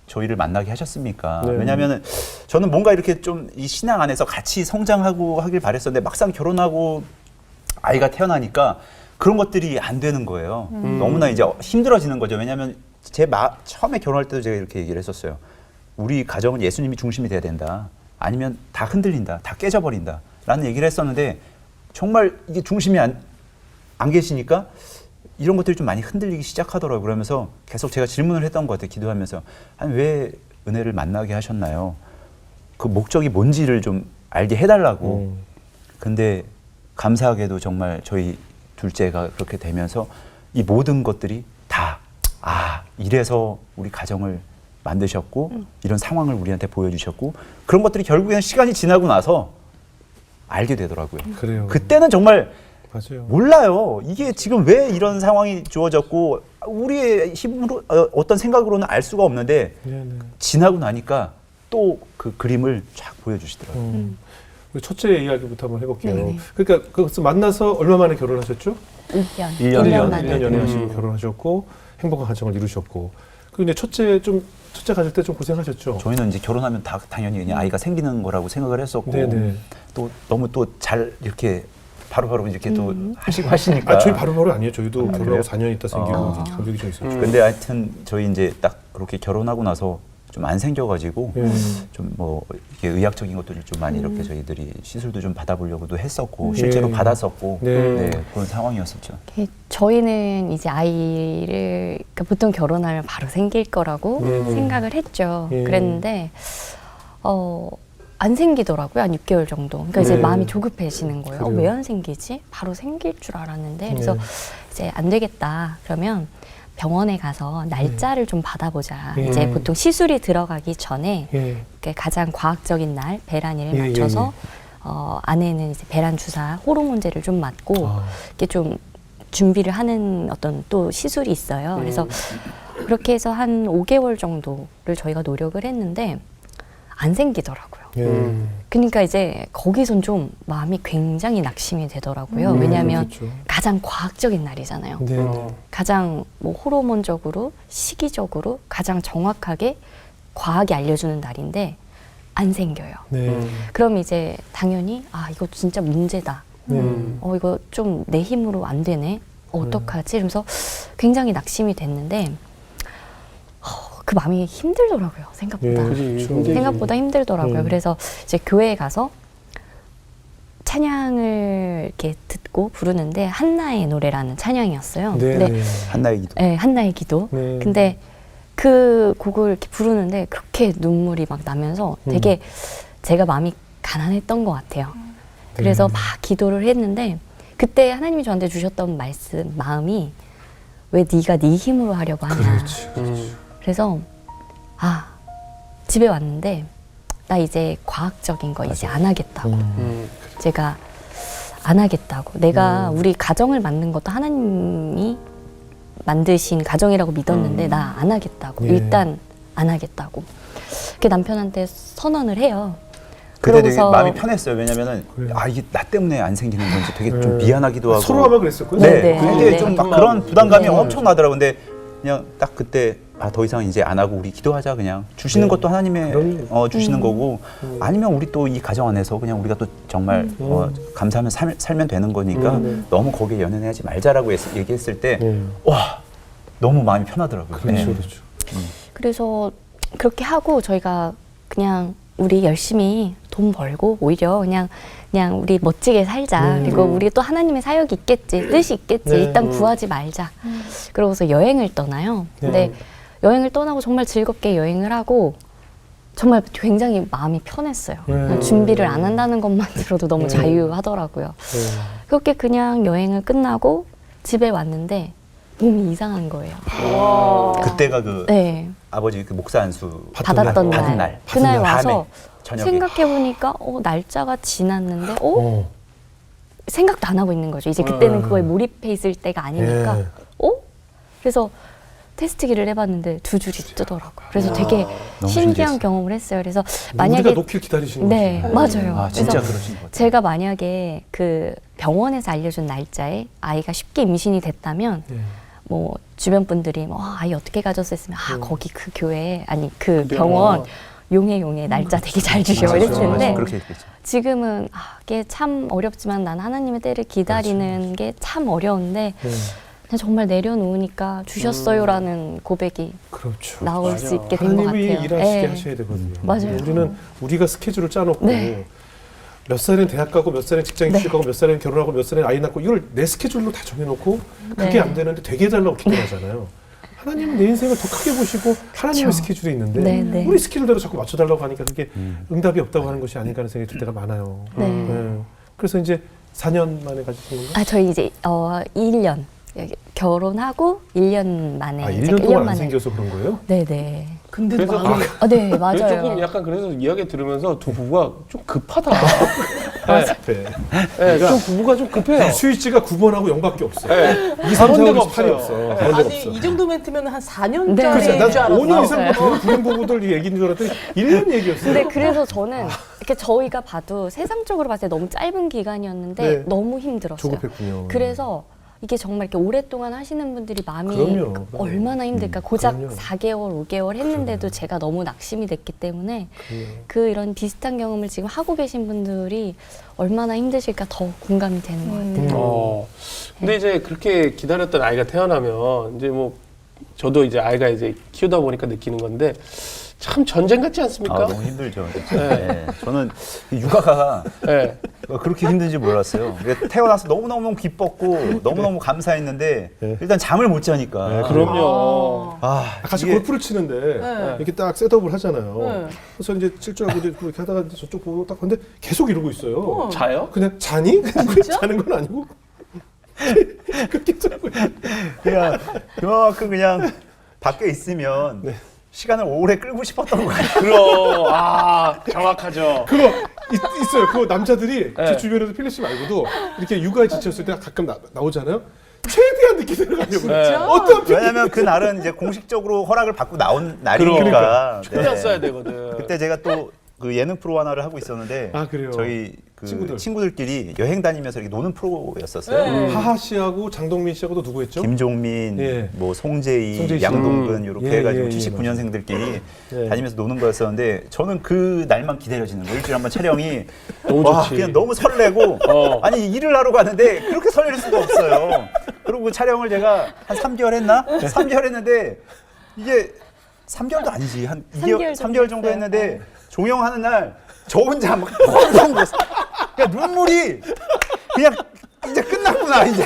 저희를 만나게 하셨습니까? 왜냐하면 저는 뭔가 이렇게 좀 이 신앙 안에서 같이 성장하고 하길 바랬었는데 막상 결혼하고 아이가 태어나니까 그런 것들이 안 되는 거예요. 너무나 이제 힘들어지는 거죠. 왜냐하면 처음에 결혼할 때도 제가 이렇게 얘기를 했었어요. 우리 가정은 예수님이 중심이 돼야 된다. 아니면 다 흔들린다. 다 깨져버린다. 라는 얘기를 했었는데 정말 이게 중심이 안 계시니까 이런 것들이 좀 많이 흔들리기 시작하더라고요. 그러면서 계속 제가 질문을 했던 것 같아요. 기도하면서. 아니, 왜 은혜를 만나게 하셨나요? 그 목적이 뭔지를 좀 알게 해달라고. 근데 감사하게도 정말 저희 둘째가 그렇게 되면서 이 모든 것들이 다 이래서 우리 가정을 만드셨고 이런 상황을 우리한테 보여주셨고 그런 것들이 결국에는 시간이 지나고 나서 알게 되더라고요. 그래요. 그때는 정말 맞아요. 몰라요. 이게 지금 왜 이런 상황이 주어졌고 우리의 힘으로 어떤 생각으로는 알 수가 없는데 지나고 나니까 또 그 그림을 쫙 보여주시더라고요. 우리 첫째 이야기부터 한번 해볼게요. 그러니까 그것을 만나서 얼마 만에 결혼하셨죠? 1년. 1년 1년 연애하시고 결혼하셨고 행복한 가정을 이루셨고 그리고 이제 첫째 가질 때 좀 고생하셨죠? 저희는 이제 결혼하면 당연히 그냥 아이가 생기는 거라고 생각을 했었고 또 너무 또 잘 이렇게 바로바로 이렇게 또 하시니까 저희 바로바로 아니에요. 저희도 결혼하고 4년 있다 생기고 간격이 좀 있었죠. 근데 하여튼 저희 이제 딱 그렇게 결혼하고 나서 좀 안 생겨가지고 좀 뭐 이렇게 의학적인 것들을 좀 많이 이렇게 저희들이 시술도 좀 받아보려고도 했었고 실제로 받았었고 네, 그런 상황이었었죠. 저희는 이제 아이를 그러니까 보통 결혼하면 바로 생길 거라고 생각을 했죠. 그랬는데 안 생기더라고요. 한 6개월 정도. 그러니까 이제 마음이 조급해지는 거예요. 왜 안 생기지? 바로 생길 줄 알았는데. 그래서 이제 안 되겠다. 그러면 병원에 가서 날짜를 좀 받아보자. 이제 보통 시술이 들어가기 전에 가장 과학적인 날 배란일에 맞춰서 아내는 이제 배란 주사 호르몬제를 좀 맞고 이렇게 좀 준비를 하는 어떤 또 시술이 있어요. 그래서 그렇게 해서 한 5개월 정도를 저희가 노력을 했는데 안 생기더라고요. 그러니까 이제 거기선 좀 마음이 굉장히 낙심이 되더라고요. 왜냐하면 가장 과학적인 날이잖아요. 가장 뭐 호르몬적으로 시기적으로 가장 정확하게 과학이 알려주는 날인데 안 생겨요. 그럼 이제 당연히 이거 진짜 문제다. 이거 좀 내 힘으로 안 되네. 어떡하지? 이러면서 굉장히 낙심이 됐는데 그 마음이 힘들더라고요. 생각보다. 생각보다 힘들더라고요. 그래서 이제 교회에 가서 찬양을 이렇게 듣고 부르는데 한나의 노래라는 찬양이었어요. 네. 근데 네. 한나의 기도. 네, 한나의 기도. 네. 근데 그 곡을 이렇게 부르는데 그렇게 눈물이 막 나면서 되게 제가 마음이 가난했던 것 같아요. 그래서 막 기도를 했는데 그때 하나님이 저한테 주셨던 말씀, 마음이 왜 네가 네 힘으로 하려고 하냐. 그래서 집에 왔는데 나 이제 과학적인 거 이제 안 하겠다고. 제가 안 하겠다고. 내가 우리 가정을 만든 것도 하나님이 만드신 가정이라고 믿었는데 나 안 하겠다고. 예. 일단 안 하겠다고. 그 남편한테 선언을 해요. 그때 되게 그러고서- 마음이 편했어요. 왜냐면은 그래요. 이게 나 때문에 안 생기는 건지 되게 좀 미안하기도 하고. 서로 아마 그랬었거든요. 네, 네, 그게 네. 좀 막 네. 그런 부담감이 네. 엄청 나더라고요. 근데 그냥 딱 그때 더 이상 이제 안 하고 우리 기도하자 그냥 주시는 네. 것도 하나님의 그럼요. 주시는 거고 아니면 우리 또 이 가정 안에서 그냥 우리가 또 정말 감사하면 살면 되는 거니까 너무 거기에 연연하지 말자라고 얘기했을 때 와 너무 마음이 편하더라고요. 그렇죠, 네. 그렇죠. 그래서 그렇게 하고 저희가 그냥 우리 열심히 돈 벌고 오히려 그냥 우리 멋지게 살자. 그리고 우리 또 하나님의 사역이 있겠지, 뜻이 있겠지. 네. 일단 구하지 말자. 그러고서 여행을 떠나요. 근데 여행을 떠나고 정말 즐겁게 여행을 하고 정말 굉장히 마음이 편했어요. 준비를 안 한다는 것만으로도 너무 자유하더라고요. 그렇게 그냥 여행을 끝나고 집에 왔는데 몸이 이상한 거예요. 그때가 그 네. 아버지 그 목사 안수 받았던 받은 날. 날. 그날 밤에, 와서 저녁에. 생각해보니까 날짜가 지났는데 생각도 안 하고 있는 거죠. 이제 그때는 그거에 몰입해 있을 때가 아니니까 그래서 테스트기를 해봤는데 2줄이 뜨더라고요. 그래서 되게 너무 신기한 신기했어요. 경험을 했어요. 그래서 우리가 만약에 놓길 기다리시는 네, 거죠. 맞아요. 아 진짜 그래서 그러신 것 같아요. 제가 만약에 그 병원에서 알려준 날짜에 아이가 쉽게 임신이 됐다면 뭐 주변 분들이 아이 어떻게 가졌었으면 거기 그 교회 아니 그 병원 용해 날짜 되게 잘 주셔 이랬을 텐데 그렇게 했겠죠. 지금은 이게 참 어렵지만 난 하나님의 때를 기다리는 게 참 어려운데 그냥 정말 내려놓으니까 주셨어요라는 고백이 그렇죠. 나올 수 있게 된 것 하나님이 같아요. 일하시게 네. 하셔야 되거든요. 맞아요. 우리가 스케줄을 짜놓고 네. 몇 살엔 대학 가고 몇 살엔 직장 네. 취직하고 몇 살엔 결혼하고 몇 살엔 아이 낳고 이걸 내 스케줄로 다 정해놓고 그게 네. 안 되는데 되게 해달라고 기도하잖아요. 하나님은 내 인생을 더 크게 보시고 하나님의 그렇죠. 스케줄이 있는데 네, 네. 우리 스케줄대로 자꾸 맞춰달라고 하니까 그게 응답이 없다고 하는 것이 아닌가 하는 생각이 들 때가 많아요. 네. 그래서 이제 4년 만에 가지신 건가요? 저희 이제 1년 결혼하고 1년 만에 1년 동안 안 생겨서 그런 거예요? 네네. 근데 그래서 마음이 네 조금 맞아요. 약간 그래서 이야기 들으면서 두 부부가 좀 급하다. 네. 네, 좀 부부가 좀 급해요. 스위치가 9번하고 0밖에 없어요. 네. 2, 3, 4, 그런 5, 데가 6, 8이 없어요. 없어. 네. 그런 데가 아니 없어. 이 정도 멘트면 한 4년짜리 네. 그래서 난 줄 알았어. 5년 이상 되는 불행 부부들 얘기인 줄 알았더니 1년 얘기였어요. 근데 그래서 저는 이렇게 저희가 봐도 세상적으로 봤을 때 너무 짧은 기간이었는데 네. 너무 힘들었어요. 조급했군요. 그래서 이게 정말 이렇게 오랫동안 하시는 분들이 마음이 그럼요. 얼마나 힘들까. 고작 그럼요. 4개월, 5개월 했는데도 제가 너무 낙심이 됐기 때문에 그 이런 비슷한 경험을 지금 하고 계신 분들이 얼마나 힘드실까 더 공감이 되는 것 같아요. 근데 이제 그렇게 기다렸던 아이가 태어나면 이제 뭐 저도 이제 아이가 이제 키우다 보니까 느끼는 건데 참 전쟁 같지 않습니까? 너무 힘들죠. 진짜. 네. 네. 저는 육아가 네. 그렇게 힘든지 몰랐어요. 태어나서 너무너무 기뻤고 너무너무 감사했는데 네. 일단 잠을 못 자니까. 네, 그럼요. 같이 이게- 골프를 치는데 네. 이렇게 딱 셋업을 하잖아요. 네. 그래서 이제 칠주하고 이제 그렇게 하다가 이제 저쪽 보고 딱 봤는데 계속 이러고 있어요. 자요? 그냥 자니? 진짜? 자는 건 아니고 그렇게 자고 그냥 그만큼 그냥 밖에 있으면 네. 시간을 오래 끌고 싶었던 것 같아요. 그럼 정확하죠. 그거 있어요. 그거 남자들이 네. 제 주변에도 필립 씨 말고도 이렇게 육아에 지쳤을 때 가끔 나오잖아요. 최대한 늦게 들어가려고. 네. 어떤 왜냐면 그 날은 이제 공식적으로 허락을 받고 나온 날이니까. 최대한 네. 써야 되거든. 그때 제가 또 그 예능 프로 하나를 하고 있었는데 아, 그래요? 저희 그 친구들. 친구들끼리 여행 다니면서 이렇게 노는 프로였었어요. 네. 하하 씨하고 장동민 씨하고도 누구 했죠? 김종민, 예. 뭐 송재희, 송재희 씨. 양동근 이렇게 예, 해가지고 예, 예, 79년생들끼리 예. 다니면서 노는 거였었는데 저는 그 날만 기다려지는 거예요. 일주일에 한 번 촬영이 너무 와, 좋지. 그냥 너무 설레고 아니 일을 하러 가는데 그렇게 설렐 수가 없어요. 그리고 그 촬영을 제가 한 3개월 했나? 3개월 했는데 이게 3개월도 아니지 한 3개월 3개월 정도 했어요. 했는데 종영하는 날 저 혼자 막 펑펑 그러니까 눈물이 그냥 이제 끝났구나 이제.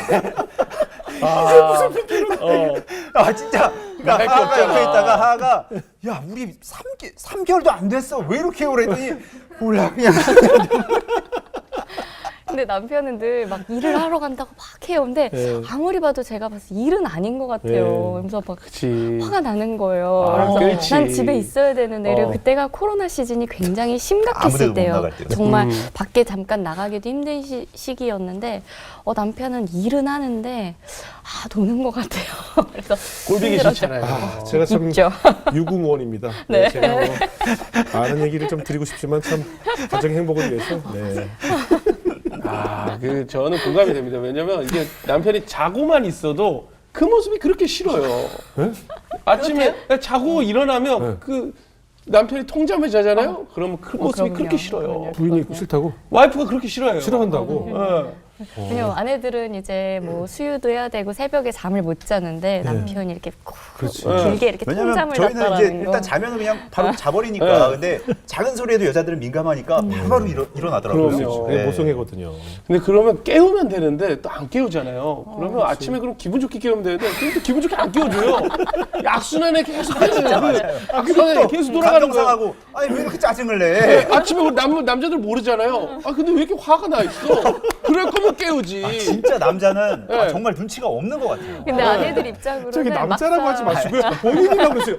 진짜. 그러니까 할게 하하가 없잖아. 옆에 있다가 하하가 야 우리 3개월도 안 됐어 왜 이렇게 오래 했더니 몰라 그냥. 근데 남편은 늘 막 일을 하러 간다고 막 해요. 근데 네. 아무리 봐도 제가 봐서 일은 아닌 것 같아요. 네. 그래서 막 그치. 화가 나는 거예요. 아, 그래서 그렇지. 난 집에 있어야 되는데 그리고 어. 그때가 코로나 시즌이 굉장히 아무데도 심각했을 못 때요. 나갈 때요. 정말 밖에 잠깐 나가기도 힘든 시기였는데 남편은 일은 하는데 노는 것 같아요. 그래서 꼴보기 힘들었죠. 싫잖아요. 제가 참 있죠. 유구무원입니다. 네. 제가 뭐 많은 얘기를 좀 드리고 싶지만 참 가정의 행복을 위해서. 네. 저는 공감이 됩니다. 왜냐면 이게 남편이 자고만 있어도 그 모습이 그렇게 싫어요. 네? 아침에 자고 일어나면 네. 그 남편이 통잠을 자잖아요. 그러면 그 모습이 그럼요. 그렇게 싫어요. 그럼요. 부인이 싫다고? 와이프가 그렇게 싫어해요. 싫어한다고? 예. 왜냐면 아내들은 이제 뭐 수유도 해야 되고 새벽에 잠을 못 자는데 남편이 이렇게 그렇지. 길게 이렇게 왜냐면 통잠을 저희는 이제 잤다라는 거. 일단 자면 그냥 바로 자버리니까. 네. 근데 작은 소리에도 여자들은 민감하니까 바로 일어나더라고요. 그럼요. 그게 네. 모성애거든요. 근데 그러면 깨우면 되는데 또 안 깨우잖아요. 그러면 아침에 그럼 기분 좋게 깨우면 되는데 그럼 또 기분 좋게 안 깨워줘요. 악순환에 계속 악순환에 계속 돌아가는 감정 거예요. 상하고 아니 왜 이렇게 짜증을 내? 아침에 우리 남자들 모르잖아요. 근데 왜 이렇게 화가 나 있어? 그럴 거면 깨우지. 진짜 남자는 네. 정말 눈치가 없는 것 같아요. 근데 아내들 입장으로는 저기 남자라고 하지 막상- 마시고요. 본인이라고 그러세요.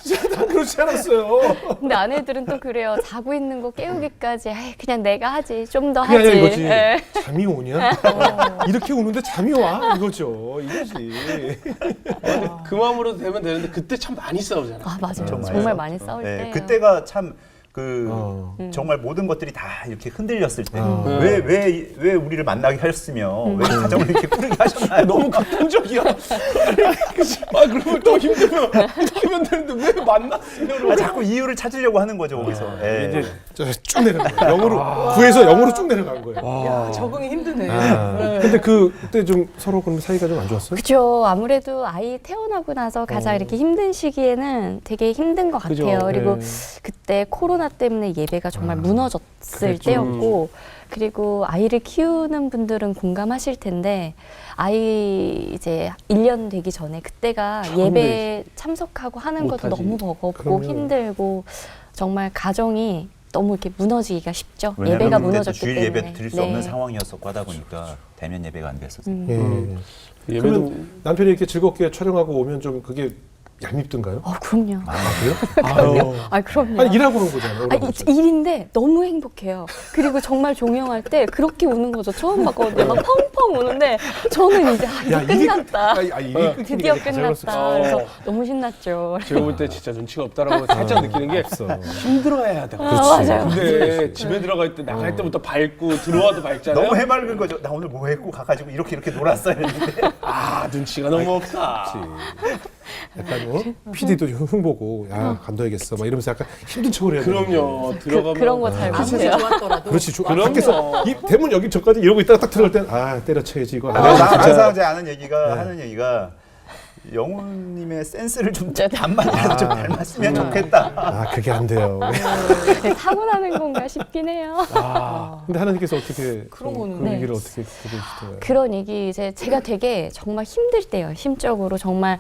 진짜 난 그렇지 않았어요. 근데 아내들은 또 그래요. 자고 있는 거 깨우기까지 아이, 그냥 내가 하지. 좀 더 그게 하지. 아니라 이거지. 예. 잠이 오냐? 이렇게 우는데 잠이 와? 이거지. 그 마음으로 되면 되는데 그때 참 많이 싸우잖아요. 맞아요. 정말. 정말 많이 싸울 네, 때. 그때가 참 어. 정말 모든 것들이 다 이렇게 흔들렸을 때 어. 왜 우리를 만나게 하셨으면 왜 가정을 이렇게 꾸리게 하셨나요? 너무 극단적이야. 그러면 또 힘들면 하면 되는데 왜 만났으면? 자꾸 이유를 찾으려고 하는 거죠 거기서. 예. 이제 쭉 내려간 거예요. 0으로 9에서 0으로 쭉 내려간 거예요. 야, 적응이 힘드네. 근데 그때 좀 서로 그럼 사이가 좀 안 좋았어요? 그죠. 아무래도 아이 태어나고 나서 가장 이렇게 힘든 시기에는 되게 힘든 것 그죠. 같아요. 그리고 네. 그때 코로나 때문에 예배가 정말 무너졌을 그랬죠. 때였고, 그리고 아이를 키우는 분들은 공감하실 텐데, 아이 이제 1년 되기 전에 그때가 예배 참석하고 하는 것도 못하지. 너무 버겁고 그럼요. 힘들고, 정말 가정이 너무 이렇게 무너지기가 쉽죠. 왜냐면 예배가 그때도 무너졌기 주일 때문에. 예배 드릴 수 없는 상황이었었고 하다 보니까 대면 예배가 안 됐었어요. 예. 예배도 그러면 남편이 이렇게 즐겁게 촬영하고 오면 좀 그게 얄밉던가요? 그럼요. 그래요? 그럼요. 아니 일하고 오는 거잖아요. 일인데 너무 행복해요. 그리고 정말 종영할 때 그렇게 우는 거죠. 처음 봤거든요. 막 펑펑 우는데 저는 이제 이제 끝났다. 일이 드디어 끊기니까 끝났다. 어. 그래서 너무 신났죠. 제가 볼 때 진짜 눈치가 없다라고 살짝 느끼는 게 없어. 힘들어야 돼. 맞아요. 근데 집에 들어갈 때 나갈 때부터 밝고 들어와도 밝잖아요. 너무 해맑은 거죠. 나 오늘 뭐 했고 가가지고 이렇게 놀았어야 했는데. 눈치가 너무 없다. 약간 PD도 흉보고 야 간둬야겠어 막 이러면서 약간 힘든 척을 해야 돼. 그럼요. 들어가면 그런 거 잘 아무리 못해요. 좋았더라도. 그렇지. 그럼요. 밖에서 이 대문 여기 저까지 이러고 있다가 딱 들어갈 땐 때려쳐야지 이거. 항상 이제 하는 얘기가 영훈님의 센스를 좀 반만이라도 좀 닮았으면 좋겠다. 그게 안 돼요. 네, 타고나는 건가 싶긴 해요. 근데 하나님께서 어떻게 그런 그 거는 네. 얘기를 어떻게 들으시더라고요? 그런 얘기 이제 제가 되게 정말 힘들 때요. 심적으로 정말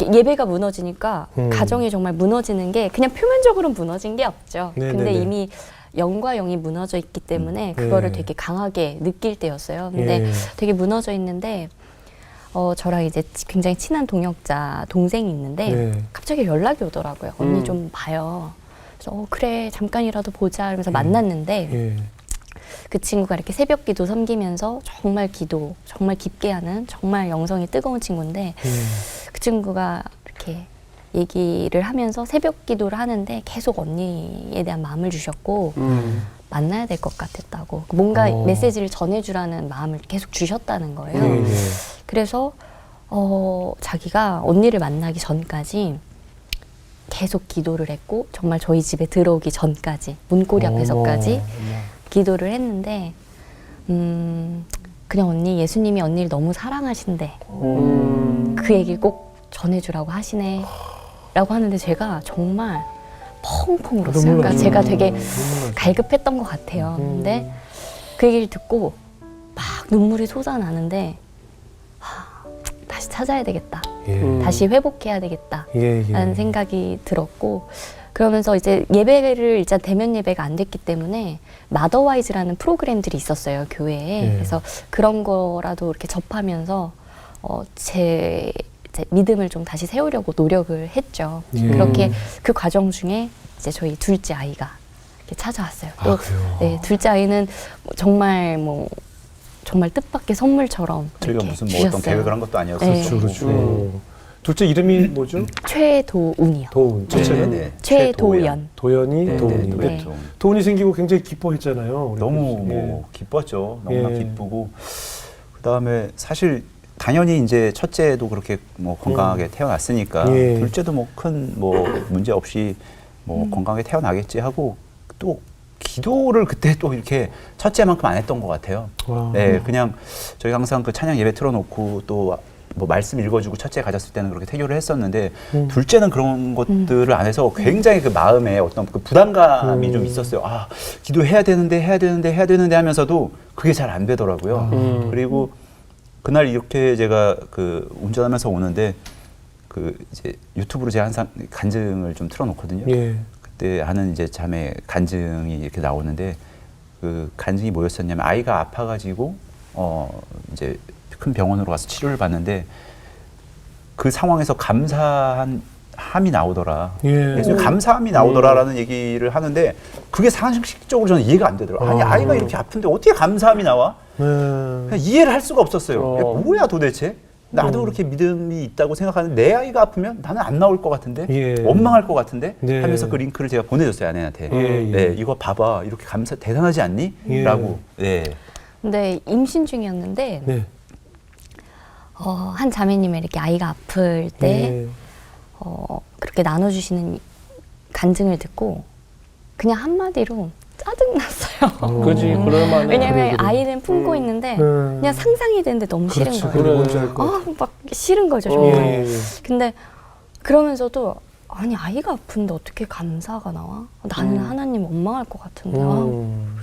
예배가 무너지니까 가정이 정말 무너지는 게 그냥 표면적으로 무너진 게 없죠. 네, 근데 네, 네. 이미 영과 영이 무너져 있기 때문에 그거를 되게 강하게 느낄 때였어요. 근데 예. 되게 무너져 있는데 저랑 이제 굉장히 친한 동역자 동생이 있는데 네. 갑자기 연락이 오더라고요. 언니 좀 봐요. 그래서 그래 잠깐이라도 보자 이러면서 만났는데 예. 그 친구가 이렇게 새벽 기도 섬기면서 정말 기도 정말 깊게 하는 정말 영성이 뜨거운 친구인데 그 친구가 이렇게 얘기를 하면서 새벽 기도를 하는데 계속 언니에 대한 마음을 주셨고 만나야 될 것 같았다고 뭔가 메시지를 전해주라는 마음을 계속 주셨다는 거예요. 그래서 자기가 언니를 만나기 전까지 계속 기도를 했고 정말 저희 집에 들어오기 전까지 문고리 앞에서까지 기도를 했는데 그냥 언니 예수님이 언니를 너무 사랑하신대 그 얘기를 꼭 전해주라고 하시네 라고 하는데 제가 정말 펑펑 울었어요. 그러니까 제가 되게 갈급했던 것 같아요. 근데 그 얘기를 듣고 막 눈물이 솟아나는데 다시 찾아야 되겠다. 예. 다시 회복해야 되겠다. 예, 예. 라는 생각이 들었고 그러면서 이제 예배를 일단 대면 예배가 안 됐기 때문에 마더와이즈라는 프로그램들이 있었어요 교회에. 예. 그래서 그런 거라도 이렇게 접하면서 제 이제 믿음을 좀 다시 세우려고 노력을 했죠. 예. 그렇게 그 과정 중에 이제 저희 둘째 아이가 이렇게 찾아왔어요. 또 그래요? 네, 둘째 아이는 정말 정말 뜻밖의 선물처럼 저희가 이렇게 무슨 뭐 주셨어요. 어떤 계획을 한 것도 아니었어요. 네. 그렇죠. 둘째 이름이 뭐죠? 최도운이요. 도운. 첫째는 네네. 최도연. 도연이, 네, 도운이. 네, 네. 도연. 도운이 생기고 굉장히 기뻐했잖아요. 우리 너무 교수님. 뭐 기뻤죠. 너무나 예. 기쁘고 그다음에 사실 당연히 이제 첫째도 그렇게 뭐 건강하게 태어났으니까 예. 둘째도 뭐 큰 뭐 문제 없이 뭐 건강하게 태어나겠지 하고 또 기도를 그때 또 이렇게 첫째만큼 안 했던 것 같아요. 와. 네, 그냥 저희 항상 그 찬양 예배 틀어놓고 또 뭐 말씀 읽어주고 첫째 가졌을 때는 그렇게 태교를 했었는데 둘째는 그런 것들을 안 해서 굉장히 그 마음에 어떤 그 부담감이 좀 있었어요. 아, 기도해야 되는데 하면서도 그게 잘 안 되더라고요. 그리고 그날 이렇게 제가 그 운전하면서 오는데 그 이제 유튜브로 제가 항상 간증을 좀 틀어놓거든요. 예. 그때 하는 이제 자매 간증이 이렇게 나오는데 그 간증이 뭐였었냐면 아이가 아파가지고 이제 큰 병원으로 가서 치료를 받는데 그 상황에서 감사함이 나오더라. 예. 그래서 감사함이 나오더라라는 얘기를 하는데 그게 상식적으로 저는 이해가 안 되더라고요. 아니 아이가 이렇게 아픈데 어떻게 감사함이 나와? 네. 그냥 이해를 할 수가 없었어요. 야, 뭐야 도대체? 나도 그렇게 믿음이 있다고 생각하는데 내 아이가 아프면 나는 안 나올 것 같은데 예. 원망할 것 같은데 네. 하면서 그 링크를 제가 보내줬어요 아내한테. 예, 예. 네, 이거 봐봐 이렇게 대단하지 않니? 예. 라고. 네. 근데 임신 중이었는데 네. 한 자매님이 이렇게 아이가 아플 때 예. 그렇게 나눠주시는 간증을 듣고 그냥 한마디로 짜증났어요. 그지 그럴만해. 왜냐면 그래. 아이는 품고 있는데 음. 그냥 상상이 되는데 너무 싫은 그렇지. 거예요. 그래, 뭔지 알 것 같아. 막 싫은 거죠 정말. 예. 근데 그러면서도 아니 아이가 아픈데 어떻게 감사가 나와? 나는 하나님 원망할 것 같은데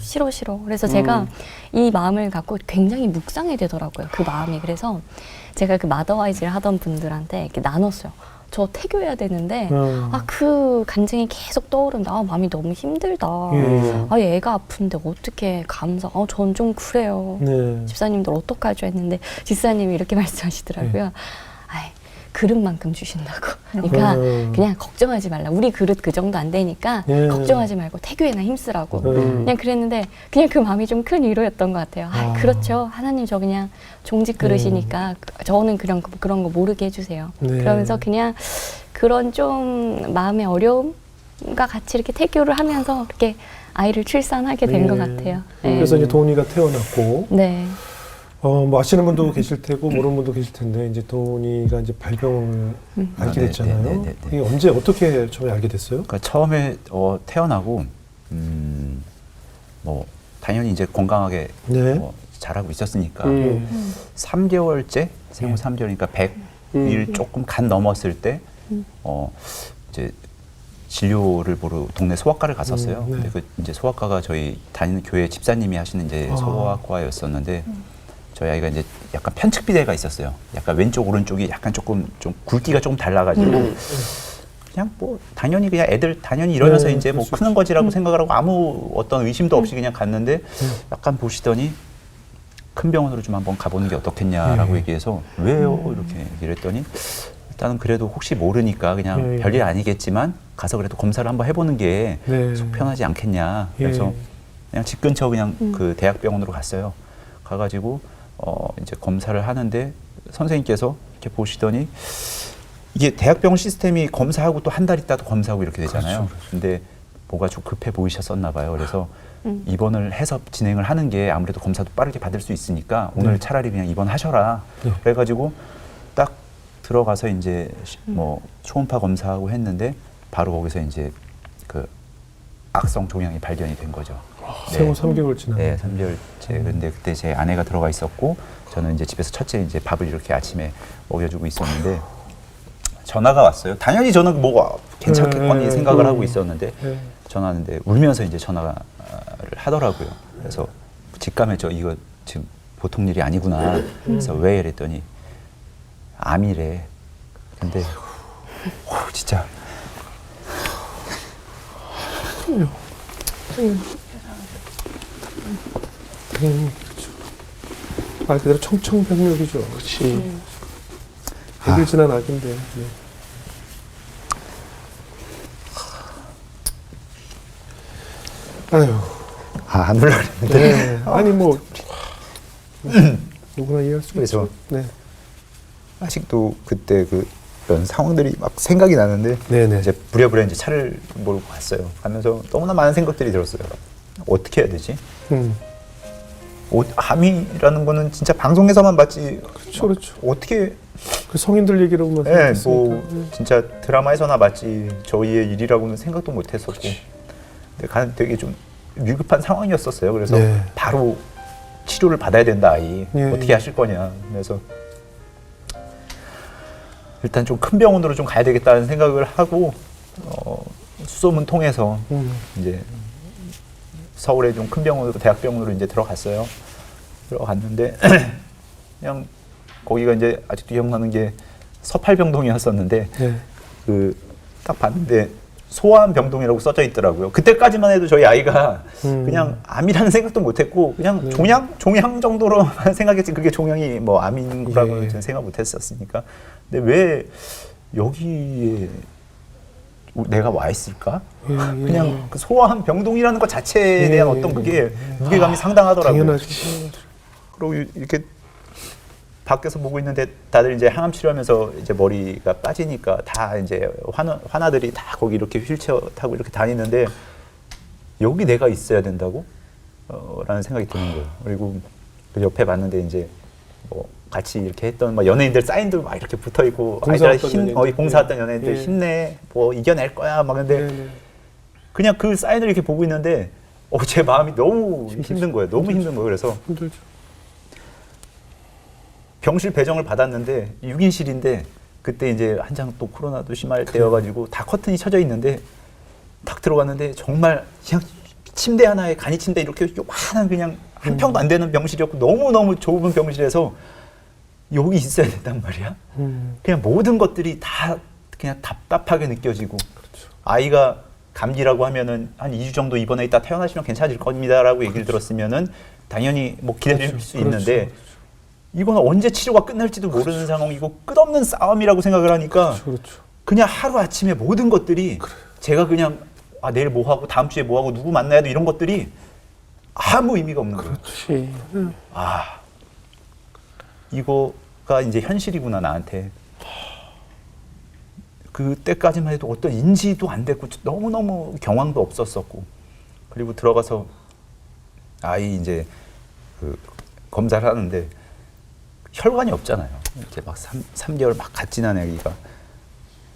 싫어. 그래서 제가 이 마음을 갖고 굉장히 묵상이 되더라고요. 그 마음이. 그래서 제가 그 마더와이즈를 하던 분들한테 이렇게 나눴어요. 저 태교해야 되는데 그 간증이 계속 떠오른다. 마음이 너무 힘들다. 예. 애가 아픈데 어떻게 감사? 전 좀 그래요. 네. 집사님들 어떡하죠 했는데 집사님이 이렇게 말씀하시더라고요. 아이, 그릇만큼 주신다고. 그러니까 그냥 걱정하지 말라. 우리 그릇 그 정도 안 되니까 예. 걱정하지 말고 태교에나 힘쓰라고. 그냥 그랬는데 그냥 그 마음이 좀 큰 위로였던 것 같아요. 그렇죠. 하나님 저 그냥 종직 그릇이니까 저는 그런 거 모르게 해주세요. 네. 그러면서 그냥 그런 좀 마음의 어려움과 같이 이렇게 태교를 하면서 이렇게 아이를 출산하게 된 것 같아요. 네. 그래서 이제 도훈이가 태어났고, 네. 뭐 아시는 분도 계실 테고 모르는 분도 계실 텐데 이제 도훈이가 이제 발병을 알게 네, 됐잖아요. 네, 네, 네, 네. 이게 언제 어떻게 처음에 알게 됐어요? 그러니까 처음에 태어나고 뭐 당연히 이제 건강하게 네. 뭐 자라고 있었으니까 3개월째 생후 예. 3개월이니까 100일 조금 간 넘었을 때 이제 진료를 보러 동네 소아과를 갔었어요. 네. 근데 그 이제 소아과가 저희 다니는 교회 집사님이 하시는 이제 소아과였었는데 저희 아이가 이제 약간 편측비대가 있었어요. 약간 왼쪽 오른쪽이 약간 조금 좀 굵기가 조금 달라가지고 그냥 뭐 당연히 그냥 애들 당연히 이러면서 네, 이제 뭐 그럴 수 크는 거지라고 생각을 하고 아무 어떤 의심도 없이 그냥 갔는데 약간 보시더니 큰 병원으로 좀 한번 가보는 게 어떻겠냐라고 얘기해서 왜요? 이렇게 얘기를 했더니 일단은 그래도 혹시 모르니까 그냥 별일 아니겠지만 가서 그래도 검사를 한번 해보는 게 속 편하지 않겠냐. 그래서 그냥 집 근처 그냥 그 대학병원으로 갔어요. 가가지고 이제 검사를 하는데 선생님께서 이렇게 보시더니 이게 대학병원 시스템이 검사하고 또 한 달 있다 또 검사하고 이렇게 되잖아요. 그렇죠. 근데 뭐가 좀 급해 보이셨었나 봐요. 그래서 입원을 해서 진행을 하는 게 아무래도 검사도 빠르게 받을 수 있으니까 오늘 차라리 그냥 입원하셔라. 그래가지고 딱 들어가서 이제 뭐 초음파 검사하고 했는데 바로 거기서 이제 그 악성 종양이 발견이 된 거죠. 생후 3개월 지나. 네, 3개월째. 근데 그때 제 아내가 들어가 있었고 저는 이제 집에서 첫째 이제 밥을 이렇게 아침에 먹여주고 있었는데 전화가 왔어요. 당연히 저는 뭐 괜찮겠거니 생각을 하고 있었는데 전화하는데 울면서 이제 전화를 하더라고요. 그래서 직감했죠. 이거 지금 보통 일이 아니구나. 그래서 왜 이랬더니 암이래. 근데 진짜 그렇죠. 말 그대로 청청병력이죠. 그렇지. 애들 지난 악인데. 네. 아유. 안 올라가는데. 네. 아니 뭐 누구나 이해할 수가 그래서 있죠. 네. 아직도 그때 그런 상황들이 막 생각이 나는데 네네. 이제 부랴부랴 이제 차를 몰고 갔어요. 가면서 너무나 많은 생각들이 들었어요. 어떻게 해야 되지? 암이라는 거는 진짜 방송에서만 봤지. 그렇죠, 그렇죠. 어떻게? 그 성인들 얘기로만 네, 생각했으니까. 뭐 진짜 드라마에서나 봤지. 저희의 일이라고는 생각도 못했었고. 근데 되게 좀 위급한 상황이었었어요. 그래서 네. 바로 치료를 받아야 된다 아이. 예, 어떻게 예. 하실 거냐. 그래서 일단 좀 큰 병원으로 좀 가야 되겠다는 생각을 하고 수소문 통해서 이제 서울에 좀 큰 병원으로 대학병원으로 이제 들어갔어요. 들어갔는데 그냥 거기가 이제 아직도 기억나는 게 서팔병동이었었는데 네. 그 딱 봤는데 소아암병동이라고 써져 있더라고요. 그때까지만 해도 저희 아이가 그냥 암이라는 생각도 못했고 그냥 종양 정도로만 생각했지 그게 종양이 뭐 암인 거라고는 예. 저는 생각 못했었으니까. 근데 왜 여기에 내가 와 있을까? 그냥 그 소아암 병동이라는 것 자체에 대한 어떤 그게 무게감이 상당하더라고요. 당연하지. 그리고 이렇게 밖에서 보고 있는데 다들 이제 항암 치료하면서 이제 머리가 빠지니까 다 이제 환아들이 다 거기 이렇게 휠체어 타고 이렇게 다니는데 여기 내가 있어야 된다고? 라는 생각이 드는 거예요. 그리고 그 옆에 봤는데 이제 뭐 같이 이렇게 했던 막 연예인들 사인도 막 이렇게 붙어 있고 봉사했던 봉사했던 연예인들 예. 힘내 뭐 이겨낼 거야 막 근데 네네. 그냥 그 사인을 이렇게 보고 있는데 제 마음이 너무 힘든 거예요. 너무 힘든 거예요. 그래서 힘들죠. 병실 배정을 받았는데 6인실인데 그때 이제 한창 또 코로나도 심할 때여가지고 다 커튼이 쳐져 있는데 딱 들어갔는데 정말 그냥 침대 하나에 간이 침대 이렇게 요만한 그냥 한 평도 안 되는 병실이었고 너무너무 좁은 병실에서 여기 있어야 된단 말이야. 그냥 모든 것들이 다 그냥 답답하게 느껴지고 아이가 감기라고 하면은 한 2주 정도 입원해 있다 퇴원하시면 괜찮아질 겁니다라고 얘기를 들었으면은 당연히 뭐 기다릴 수 있는데 이건 언제 치료가 끝날지도 모르는 상황이고 끝없는 싸움이라고 생각을 하니까 그렇죠. 그냥 하루아침에 모든 것들이 제가 그냥 내일 뭐 하고 다음 주에 뭐 하고 누구 만나야 돼 이런 것들이 아무 의미가 없는 거예요. 그렇지. 이거가 이제 현실이구나 나한테. 그때까지만 해도 어떤 인지도 안 됐고 너무너무 경황도 없었었고 그리고 들어가서 아이 이제 그 검사를 하는데 혈관이 없잖아요. 이제 막 3개월 막 갓 지난 애기가.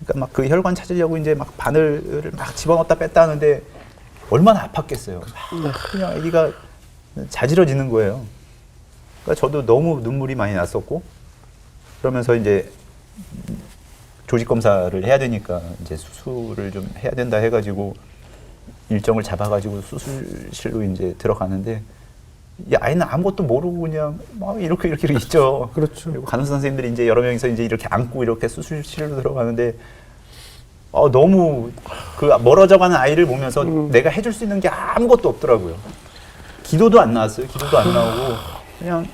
그러니까 막 그 혈관 찾으려고 이제 막 바늘을 막 집어넣었다 뺐다 하는데 얼마나 아팠겠어요. 막 그냥 애기가 자지러지는 거예요. 그러니까 저도 너무 눈물이 많이 났었고 그러면서 이제 조직 검사를 해야 되니까 이제 수술을 좀 해야 된다 해가지고 일정을 잡아가지고 수술실로 이제 들어가는데 이 아이는 아무것도 모르고 그냥 막 이렇게 있죠. 그렇죠. 그리고 간호사 선생님들이 이제 여러 명이서 이제 이렇게 안고 이렇게 수술실로 들어가는데 너무 그 멀어져가는 아이를 보면서 내가 해줄 수 있는 게 아무것도 없더라고요. 기도도 안 나왔어요. 기도도 안 나오고 그냥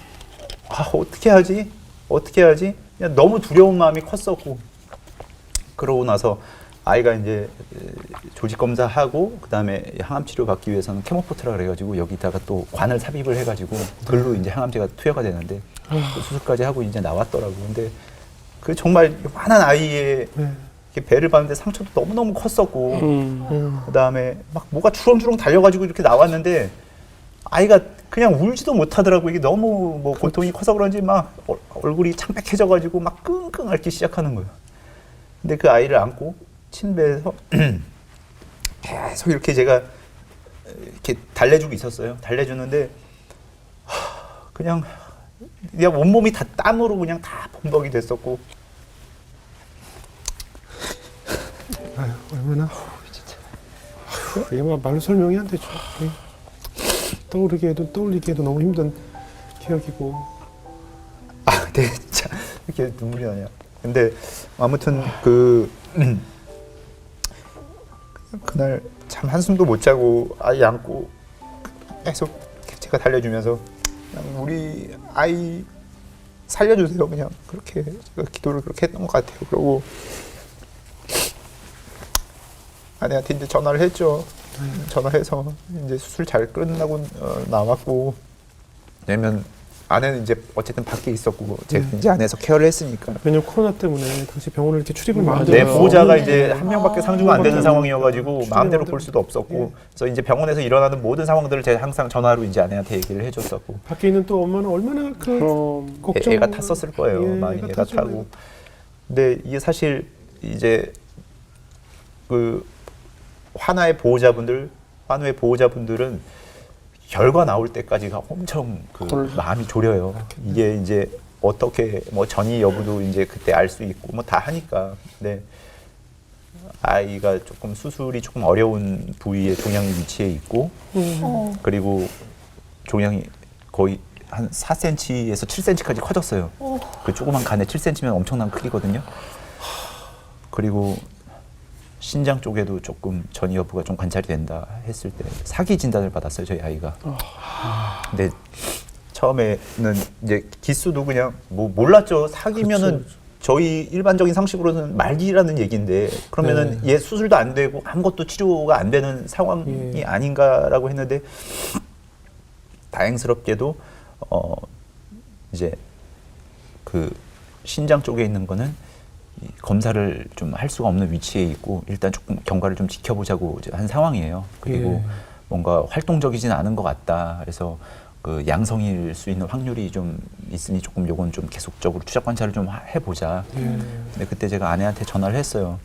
어떻게 하지? 그냥 너무 두려운 마음이 컸었고 그러고 나서 아이가 이제 조직 검사하고 그다음에 항암 치료 받기 위해서는 케모포트라 그래가지고 여기다가 또 관을 삽입을 해가지고 글로 이제 항암제가 투여가 되는데 그 수술까지 하고 이제 나왔더라고. 근데 그 정말 요만한 아이의 이렇게 배를 봤는데 상처도 너무너무 컸었고 그다음에 막 뭐가 주렁주렁 달려가지고 이렇게 나왔는데 아이가 그냥 울지도 못하더라고. 이게 너무 뭐 고통이 커서 그런지 막 얼굴이 창백해져가지고 막 끙끙 앓기 시작하는 거예요. 근데 그 아이를 안고 침대에서 계속 이렇게 제가 이렇게 달래주고 있었어요. 달래주는데 그냥 온몸이 다 땀으로 그냥 다 범벅이 됐었고 얼마나 진짜. 이게 막 말로 설명이 안 되죠. 떠올리기에도 너무 힘든 기억이고. 아, 네, 참 이렇게 눈물이 나냐. 근데 아무튼 그날 참 한숨도 못 자고 아이 안고 계속 제가 달래주면서 그냥 우리 아이 살려주세요. 그냥 그렇게 제가 기도를 그렇게 했던 것 같아요. 그러고 아내한테 이제 전화를 했죠. 전화해서 이제 수술 잘 끝나고 나왔고, 왜냐면 아내는 이제 어쨌든 밖에 있었고 제가 이제 안에서 케어를 했으니까. 왜냐면 코로나 때문에 당시 병원을 이렇게 출입을 맞아요. 마음대로 내 보호자가 네. 이제 한 명밖에 상주가 안 되는 상황이어가지고 출입을 마음대로 마음대로. 볼 수도 없었고, 그래서 이제 병원에서 일어나는 모든 상황들을 제가 항상 전화로 이제 아내한테 얘기를 해줬었고. 밖에 있는 또 엄마는 얼마나 그럼 걱정. 애가 탔었을 거예요. 예, 많이 애가 애가 탔죠. 타고. 근데 이게 사실 이제 그 환우의 보호자분들은 결과 나올 때까지가 엄청 마음이 졸여요. 이게 이제 어떻게 뭐 전이 여부도 이제 그때 알 수 있고 뭐 다 하니까. 근데 아이가 조금 수술이 조금 어려운 부위에 종양이 위치해 있고, 그리고 종양이 거의 한 4cm에서 7cm까지 커졌어요. 그 조그만 간에 7cm면 엄청난 크기거든요. 그리고 신장 쪽에도 조금 전이 여부가 좀 관찰이 된다 했을 때 사기 진단을 받았어요, 저희 아이가. 근데 처음에는 이제 기수도 그냥 뭐 몰랐죠. 사기면은 그쵸. 저희 일반적인 상식으로는 말기라는 얘기인데, 그러면은 얘 수술도 안 되고 아무것도 치료가 안 되는 상황이 아닌가라고 했는데, 다행스럽게도 이제 그 신장 쪽에 있는 거는 이 검사를 좀 할 수가 없는 위치에 있고, 일단 조금 경과를 좀 지켜보자고 이제 한 상황이에요. 그리고 뭔가 활동적이진 않은 것 같다. 그래서 그 양성일 수 있는 확률이 좀 있으니 조금 요건 좀 계속적으로 추적 관찰을 좀 해보자. 근데 그때 제가 아내한테 전화를 했어요.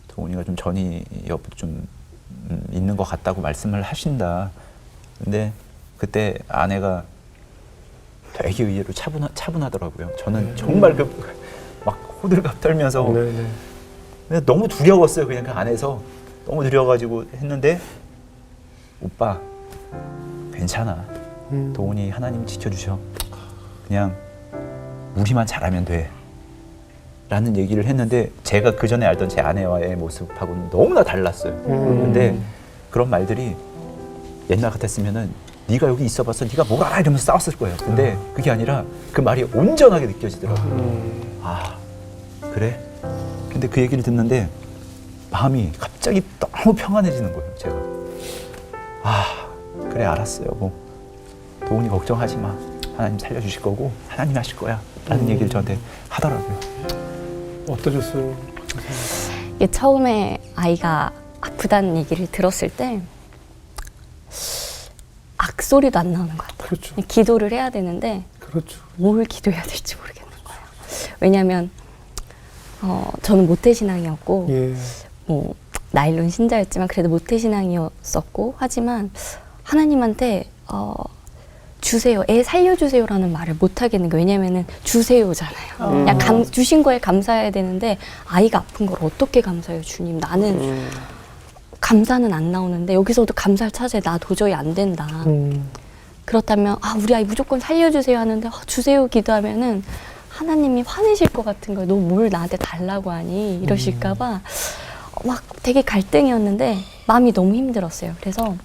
도훈이가 좀 전이 여부 좀 있는 것 같다고 말씀을 하신다. 근데 그때 아내가 되게 의외로 차분하더라고요. 저는 정말 막 호들갑 떨면서 근데 너무 두려웠어요. 그냥 그 안에서 너무 두려워가지고 했는데, 오빠 괜찮아. 도훈이 하나님 지켜주셔. 그냥 우리만 잘하면 돼. 라는 얘기를 했는데, 제가 그 전에 알던 제 아내와의 모습하고는 너무나 달랐어요. 근데 그런 말들이 옛날 같았으면은 네가 여기 있어봐서 네가 뭘 알아 이러면서 싸웠을 거예요. 근데 그게 아니라 그 말이 온전하게 느껴지더라고요. 아, 그래? 근데 그 얘기를 듣는데 마음이 갑자기 너무 평안해지는 거예요, 제가. 아, 그래, 알았어요. 뭐 도훈이 걱정하지 마. 하나님 살려주실 거고 하나님 하실 거야. 라는 얘기를 저한테 하더라고요. 어떠셨어요? 이게 처음에 아이가 아프다는 얘기를 들었을 때 악소리도 안 나오는 것 같아요. 그렇죠. 기도를 해야 되는데 그렇죠. 뭘 기도해야 될지 모르겠는 거예요. 왜냐하면 저는 모태신앙이었고 뭐 나일론 신자였지만 그래도 모태신앙이었었고, 하지만 하나님한테 주세요, 애 살려주세요라는 말을 못 하겠는 거예요. 왜냐면은 주세요잖아요. 그냥 주신 거에 감사해야 되는데, 아이가 아픈 걸 어떻게 감사해요, 주님? 나는 감사는 안 나오는데 여기서도 감사를 찾아야 나 도저히 안 된다. 그렇다면 우리 아이 무조건 살려주세요 하는데 주세요 기도하면은 하나님이 화내실 것 같은 거예요. 너 뭘 나한테 달라고 하니? 이러실까 봐 막 되게 갈등이었는데 마음이 너무 힘들었어요. 그래서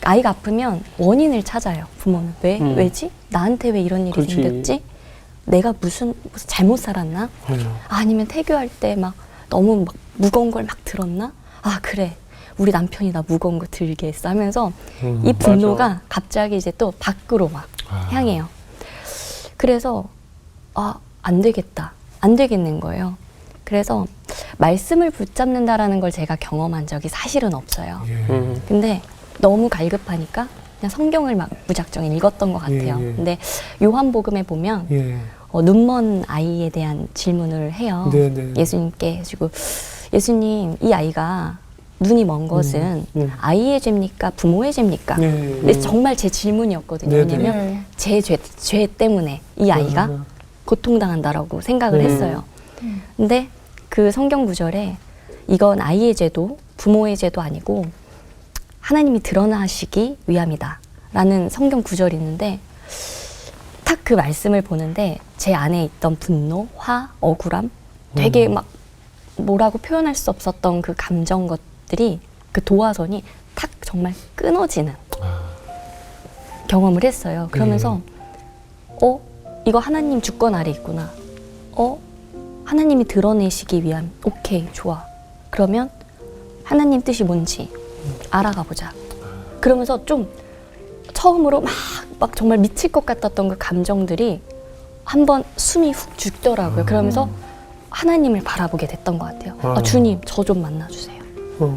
아이가 아프면 원인을 찾아요. 부모는. 왜지? 나한테 왜 이런 일이 그렇지. 생겼지? 내가 무슨 잘못 살았나? 아니면 태교할 때 막 너무 막 무거운 걸 막 들었나? 아, 그래. 우리 남편이 나 무거운 거 들게 했어 하면서 이 분노가 갑자기 이제 또 밖으로 막 향해요. 그래서 안 되겠다. 안 되겠는 거예요. 그래서 말씀을 붙잡는다라는 걸 제가 경험한 적이 사실은 없어요. 근데 너무 갈급하니까 그냥 성경을 막 무작정 읽었던 것 같아요. 근데 요한복음에 보면 눈먼 아이에 대한 질문을 해요. 예수님께 해주고, 예수님, 이 아이가 눈이 먼 것은 아이의 죄입니까? 부모의 죄입니까? 근데 정말 제 질문이었거든요. 왜냐면 제 죄 때문에 이 아이가 고통당한다라고 생각을 했어요. 근데 그 성경 구절에 이건 아이의 죄도 부모의 죄도 아니고 하나님이 드러나시기 위함이다 라는 성경 구절이 있는데 딱 그 말씀을 보는데 제 안에 있던 분노, 화, 억울함 되게 막 뭐라고 표현할 수 없었던 그 감정 것들이 그 도화선이 탁 정말 끊어지는 경험을 했어요. 그러면서 이거 하나님 주권 아래 있구나. 하나님이 드러내시기 위한 오케이 좋아. 그러면 하나님 뜻이 뭔지 알아가 보자. 그러면서 좀 처음으로 막 정말 미칠 것 같았던 그 감정들이 한번 숨이 훅 죽더라고요. 그러면서 하나님을 바라보게 됐던 것 같아요. 주님, 저 좀 만나주세요.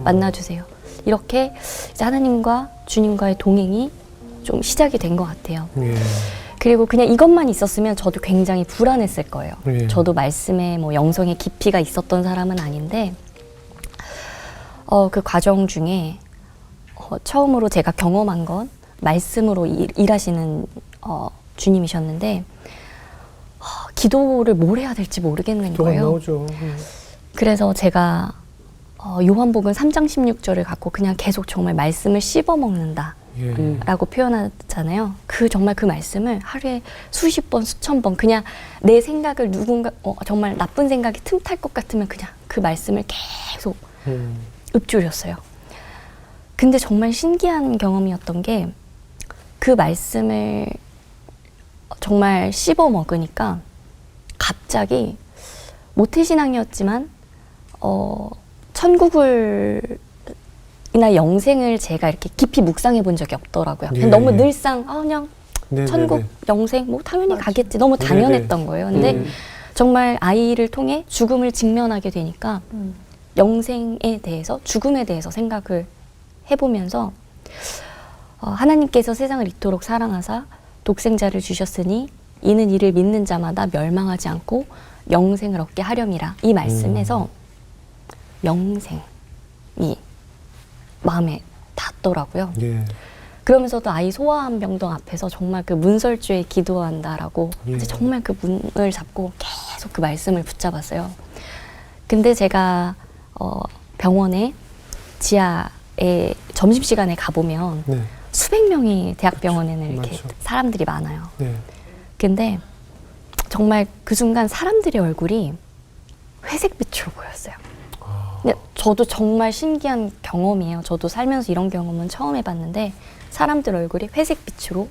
만나주세요. 이렇게 이제 하나님과 주님과의 동행이 좀 시작이 된 것 같아요. 예. 그리고 그냥 이것만 있었으면 저도 굉장히 불안했을 거예요. 예. 저도 말씀에 뭐 영성의 깊이가 있었던 사람은 아닌데 그 과정 중에 처음으로 제가 경험한 건 말씀으로 일하시는 주님이셨는데 기도를 뭘 해야 될지 모르겠는 또 거예요. 나오죠. 그래서 제가 요한복음 3장 16절을 갖고 그냥 계속 정말 말씀을 씹어 먹는다. 예. 라고 표현하잖아요. 정말 그 말씀을 하루에 수십 번, 수천 번 그냥 내 생각을 누군가 정말 나쁜 생각이 틈탈 것 같으면 그냥 그 말씀을 계속 읊조렸어요. 근데 정말 신기한 경험이었던 게 그 말씀을 정말 씹어 먹으니까 갑자기 모태신앙이었지만 천국을 이나 영생을 제가 이렇게 깊이 묵상해 본 적이 없더라고요. 예, 그냥 너무 예. 늘상 그냥 네네네. 천국, 영생 뭐 당연히 맞아. 가겠지. 너무 네네. 당연했던 거예요. 근데 정말 아이를 통해 죽음을 직면하게 되니까 영생에 대해서, 죽음에 대해서 생각을 해보면서 하나님께서 세상을 이토록 사랑하사 독생자를 주셨으니 이는 이를 믿는 자마다 멸망하지 않고 영생을 얻게 하렴이라. 이 말씀에서 영생이 마음에 닿더라고요. 예. 그러면서도 아이 소아암 병동 앞에서 정말 그 문설주에 기도한다라고 예. 이제 정말 그 문을 잡고 계속 그 말씀을 붙잡았어요. 근데 제가 병원에 지하에 점심시간에 가보면 네. 수백 명이 대학병원에는 이렇게 맞죠. 사람들이 많아요. 네. 근데 정말 그 순간 사람들의 얼굴이 회색빛으로 보였어요. 근데 저도 정말 신기한 경험이에요. 저도 살면서 이런 경험은 처음 해봤는데 사람들 얼굴이 회색빛으로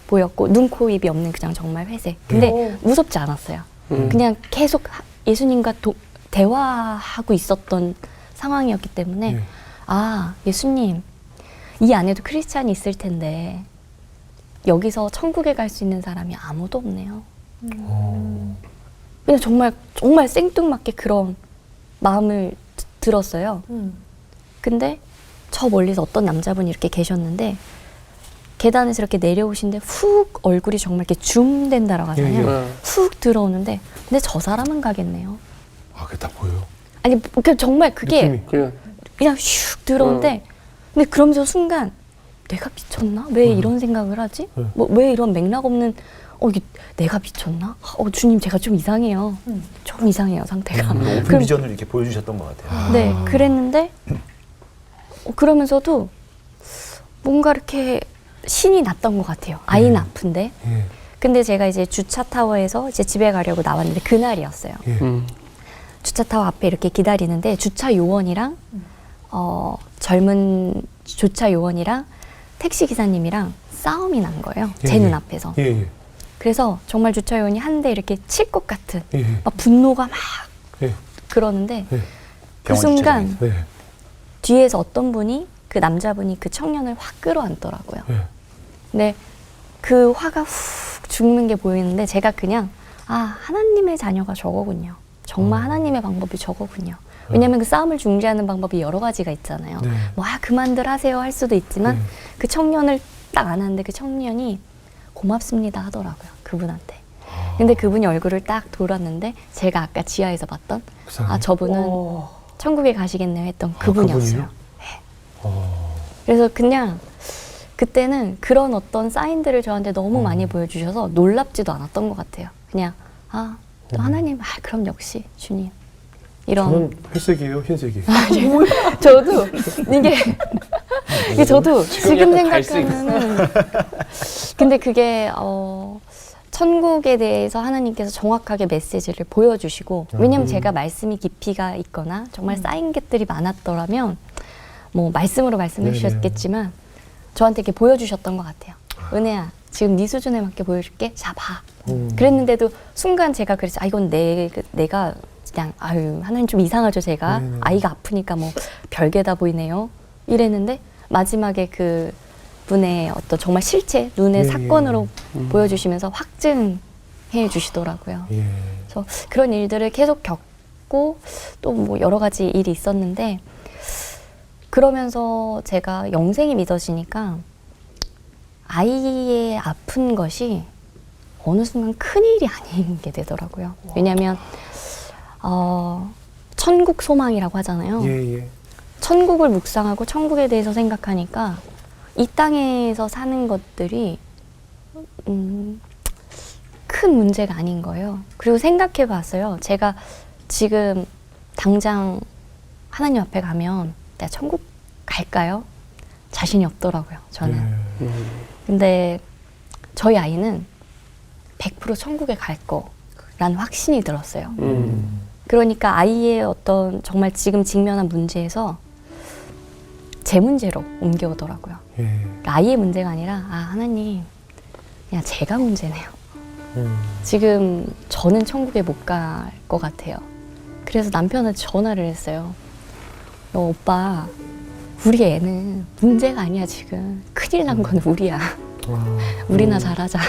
보였고 눈, 코, 입이 없는 그냥 정말 회색. 근데 무섭지 않았어요. 그냥 계속 예수님과 대화하고 있었던 상황이었기 때문에 예. 예수님 이 안에도 크리스찬이 있을 텐데 여기서 천국에 갈 수 있는 사람이 아무도 없네요. 그냥 정말 생뚱맞게 그런 마음을 들었어요. 근데 저 멀리서 어떤 남자분이 이렇게 계셨는데 계단에서 이렇게 내려오시는데 훅 얼굴이 정말 이렇게 줌된다라고 하잖아요. 예, 예. 훅 들어오는데 근데 저 사람은 가겠네요. 그게 다 보여. 아니 정말 그게 느낌이. 그냥 슉 들어오는데 근데 그러면서 순간 내가 미쳤나? 왜 이런 생각을 하지? 왜 이런 맥락 없는 이게 내가 미쳤나? 주님 제가 좀 이상해요. 좀 이상해요 상태가. 오픈 비전을 이렇게 보여주셨던 것 같아요. 네, 그랬는데 그러면서도 뭔가 이렇게 신이 났던 것 같아요. 아이는 아픈데. 예. 근데 제가 이제 주차 타워에서 이제 집에 가려고 나왔는데 그날이었어요. 예. 주차 타워 앞에 이렇게 기다리는데 주차 요원이랑 젊은 주차 요원이랑 택시 기사님이랑 싸움이 난 거예요. 제 예, 예. 눈앞에서. 예. 예. 그래서 정말 주차 요원이 한 대 이렇게 칠 것 같은 예. 막 분노가 막 예. 그러는데 예. 그 병원 순간 주차장에서. 네. 뒤에서 어떤 분이 그 남자분이 그 청년을 확 끌어안더라고요. 예. 근데 그 화가 훅 죽는 게 보이는데 제가 그냥 하나님의 자녀가 저거군요. 정말 하나님의 방법이 저거군요. 왜냐하면 그 싸움을 중재하는 방법이 여러 가지가 있잖아요. 네. 그만들 하세요 할 수도 있지만 네. 그 청년을 딱 안았는데 그 청년이 고맙습니다 하더라고요. 그분한테. 근데 그분이 얼굴을 딱 돌았는데 제가 아까 지하에서 봤던 그 사람이? 저분은 천국에 가시겠네요 했던 그분이었어요. 그분이요? 그래서 그냥 그때는 그런 어떤 사인들을 저한테 너무 많이 보여주셔서 놀랍지도 않았던 것 같아요. 그냥 또 하나님 그럼 역시 주님 이런 저는 회색이에요, 흰색이에요. 저도 이게 이게 저도 지금 약간 갈색이 생각하면은 근데 그게 천국에 대해서 하나님께서 정확하게 메시지를 보여주시고 왜냐면 제가 말씀이 깊이가 있거나 정말 쌓인 것들이 많았더라면 뭐 말씀으로 말씀해 네네. 주셨겠지만 저한테 이렇게 보여주셨던 것 같아요. 은혜야 지금 네 수준에 맞게 보여줄게. 자 봐. 그랬는데도 순간 제가 그랬어요. 아 이건 내가 그냥 아유 하나님 좀 이상하죠 제가. 아이가 아프니까 뭐 별개다 보이네요. 이랬는데 마지막에 그 분의 어떤 정말 실체 눈의 예, 사건으로 보여주시면서 확증해 주시더라고요. 예. 그래서 그런 일들을 계속 겪고 또 뭐 여러 가지 일이 있었는데 그러면서 제가 영생이 믿어지니까 아이의 아픈 것이 어느 순간 큰일이 아닌 게 되더라고요. 왜냐하면 천국 소망이라고 하잖아요. 예, 예. 천국을 묵상하고 천국에 대해서 생각하니까 이 땅에서 사는 것들이 큰 문제가 아닌 거예요. 그리고 생각해 봤어요. 제가 지금 당장 하나님 앞에 가면 내가 천국 갈까요? 자신이 없더라고요. 저는. 근데 저희 아이는 100% 천국에 갈 거라는 확신이 들었어요. 그러니까 아이의 어떤 정말 지금 직면한 문제에서 제 문제로 옮겨오더라고요. 예. 그러니까 아이의 문제가 아니라 아 하나님 그냥 제가 문제네요. 지금 저는 천국에 못 갈 것 같아요. 그래서 남편한테 전화를 했어요. 오빠 우리 애는 문제가 아니야 지금. 큰일 난 건 우리야. 우리나 잘하자.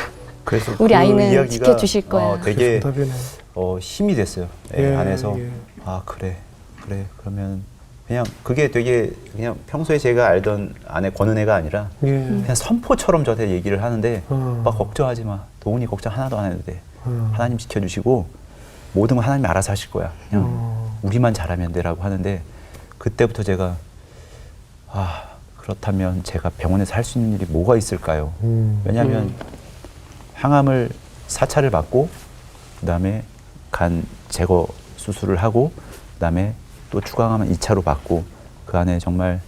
그래서 우리 그 아이는 이야기가, 지켜주실 거야. 되게 정답이네. 힘이 됐어요. 예, 안에서 예. 아 그래 그러면 그냥 그게 되게 그냥 평소에 제가 알던 아내 권은혜가 아니라 예. 그냥 선포처럼 저한테 얘기를 하는데 어. 오빠 걱정하지 마. 도훈이 걱정 하나도 안 해도 돼. 하나님 지켜주시고 모든 건 하나님이 알아서 하실 거야. 그냥 우리만 잘하면 돼라고 하는데 그때부터 제가 아 그렇다면 제가 병원에서 할 수 있는 일이 뭐가 있을까요? 왜냐하면 항암을 4차를 받고 그다음에 간 제거 수술을 하고 그다음에 또 추가 항암은 2차로 받고 그 안에 정말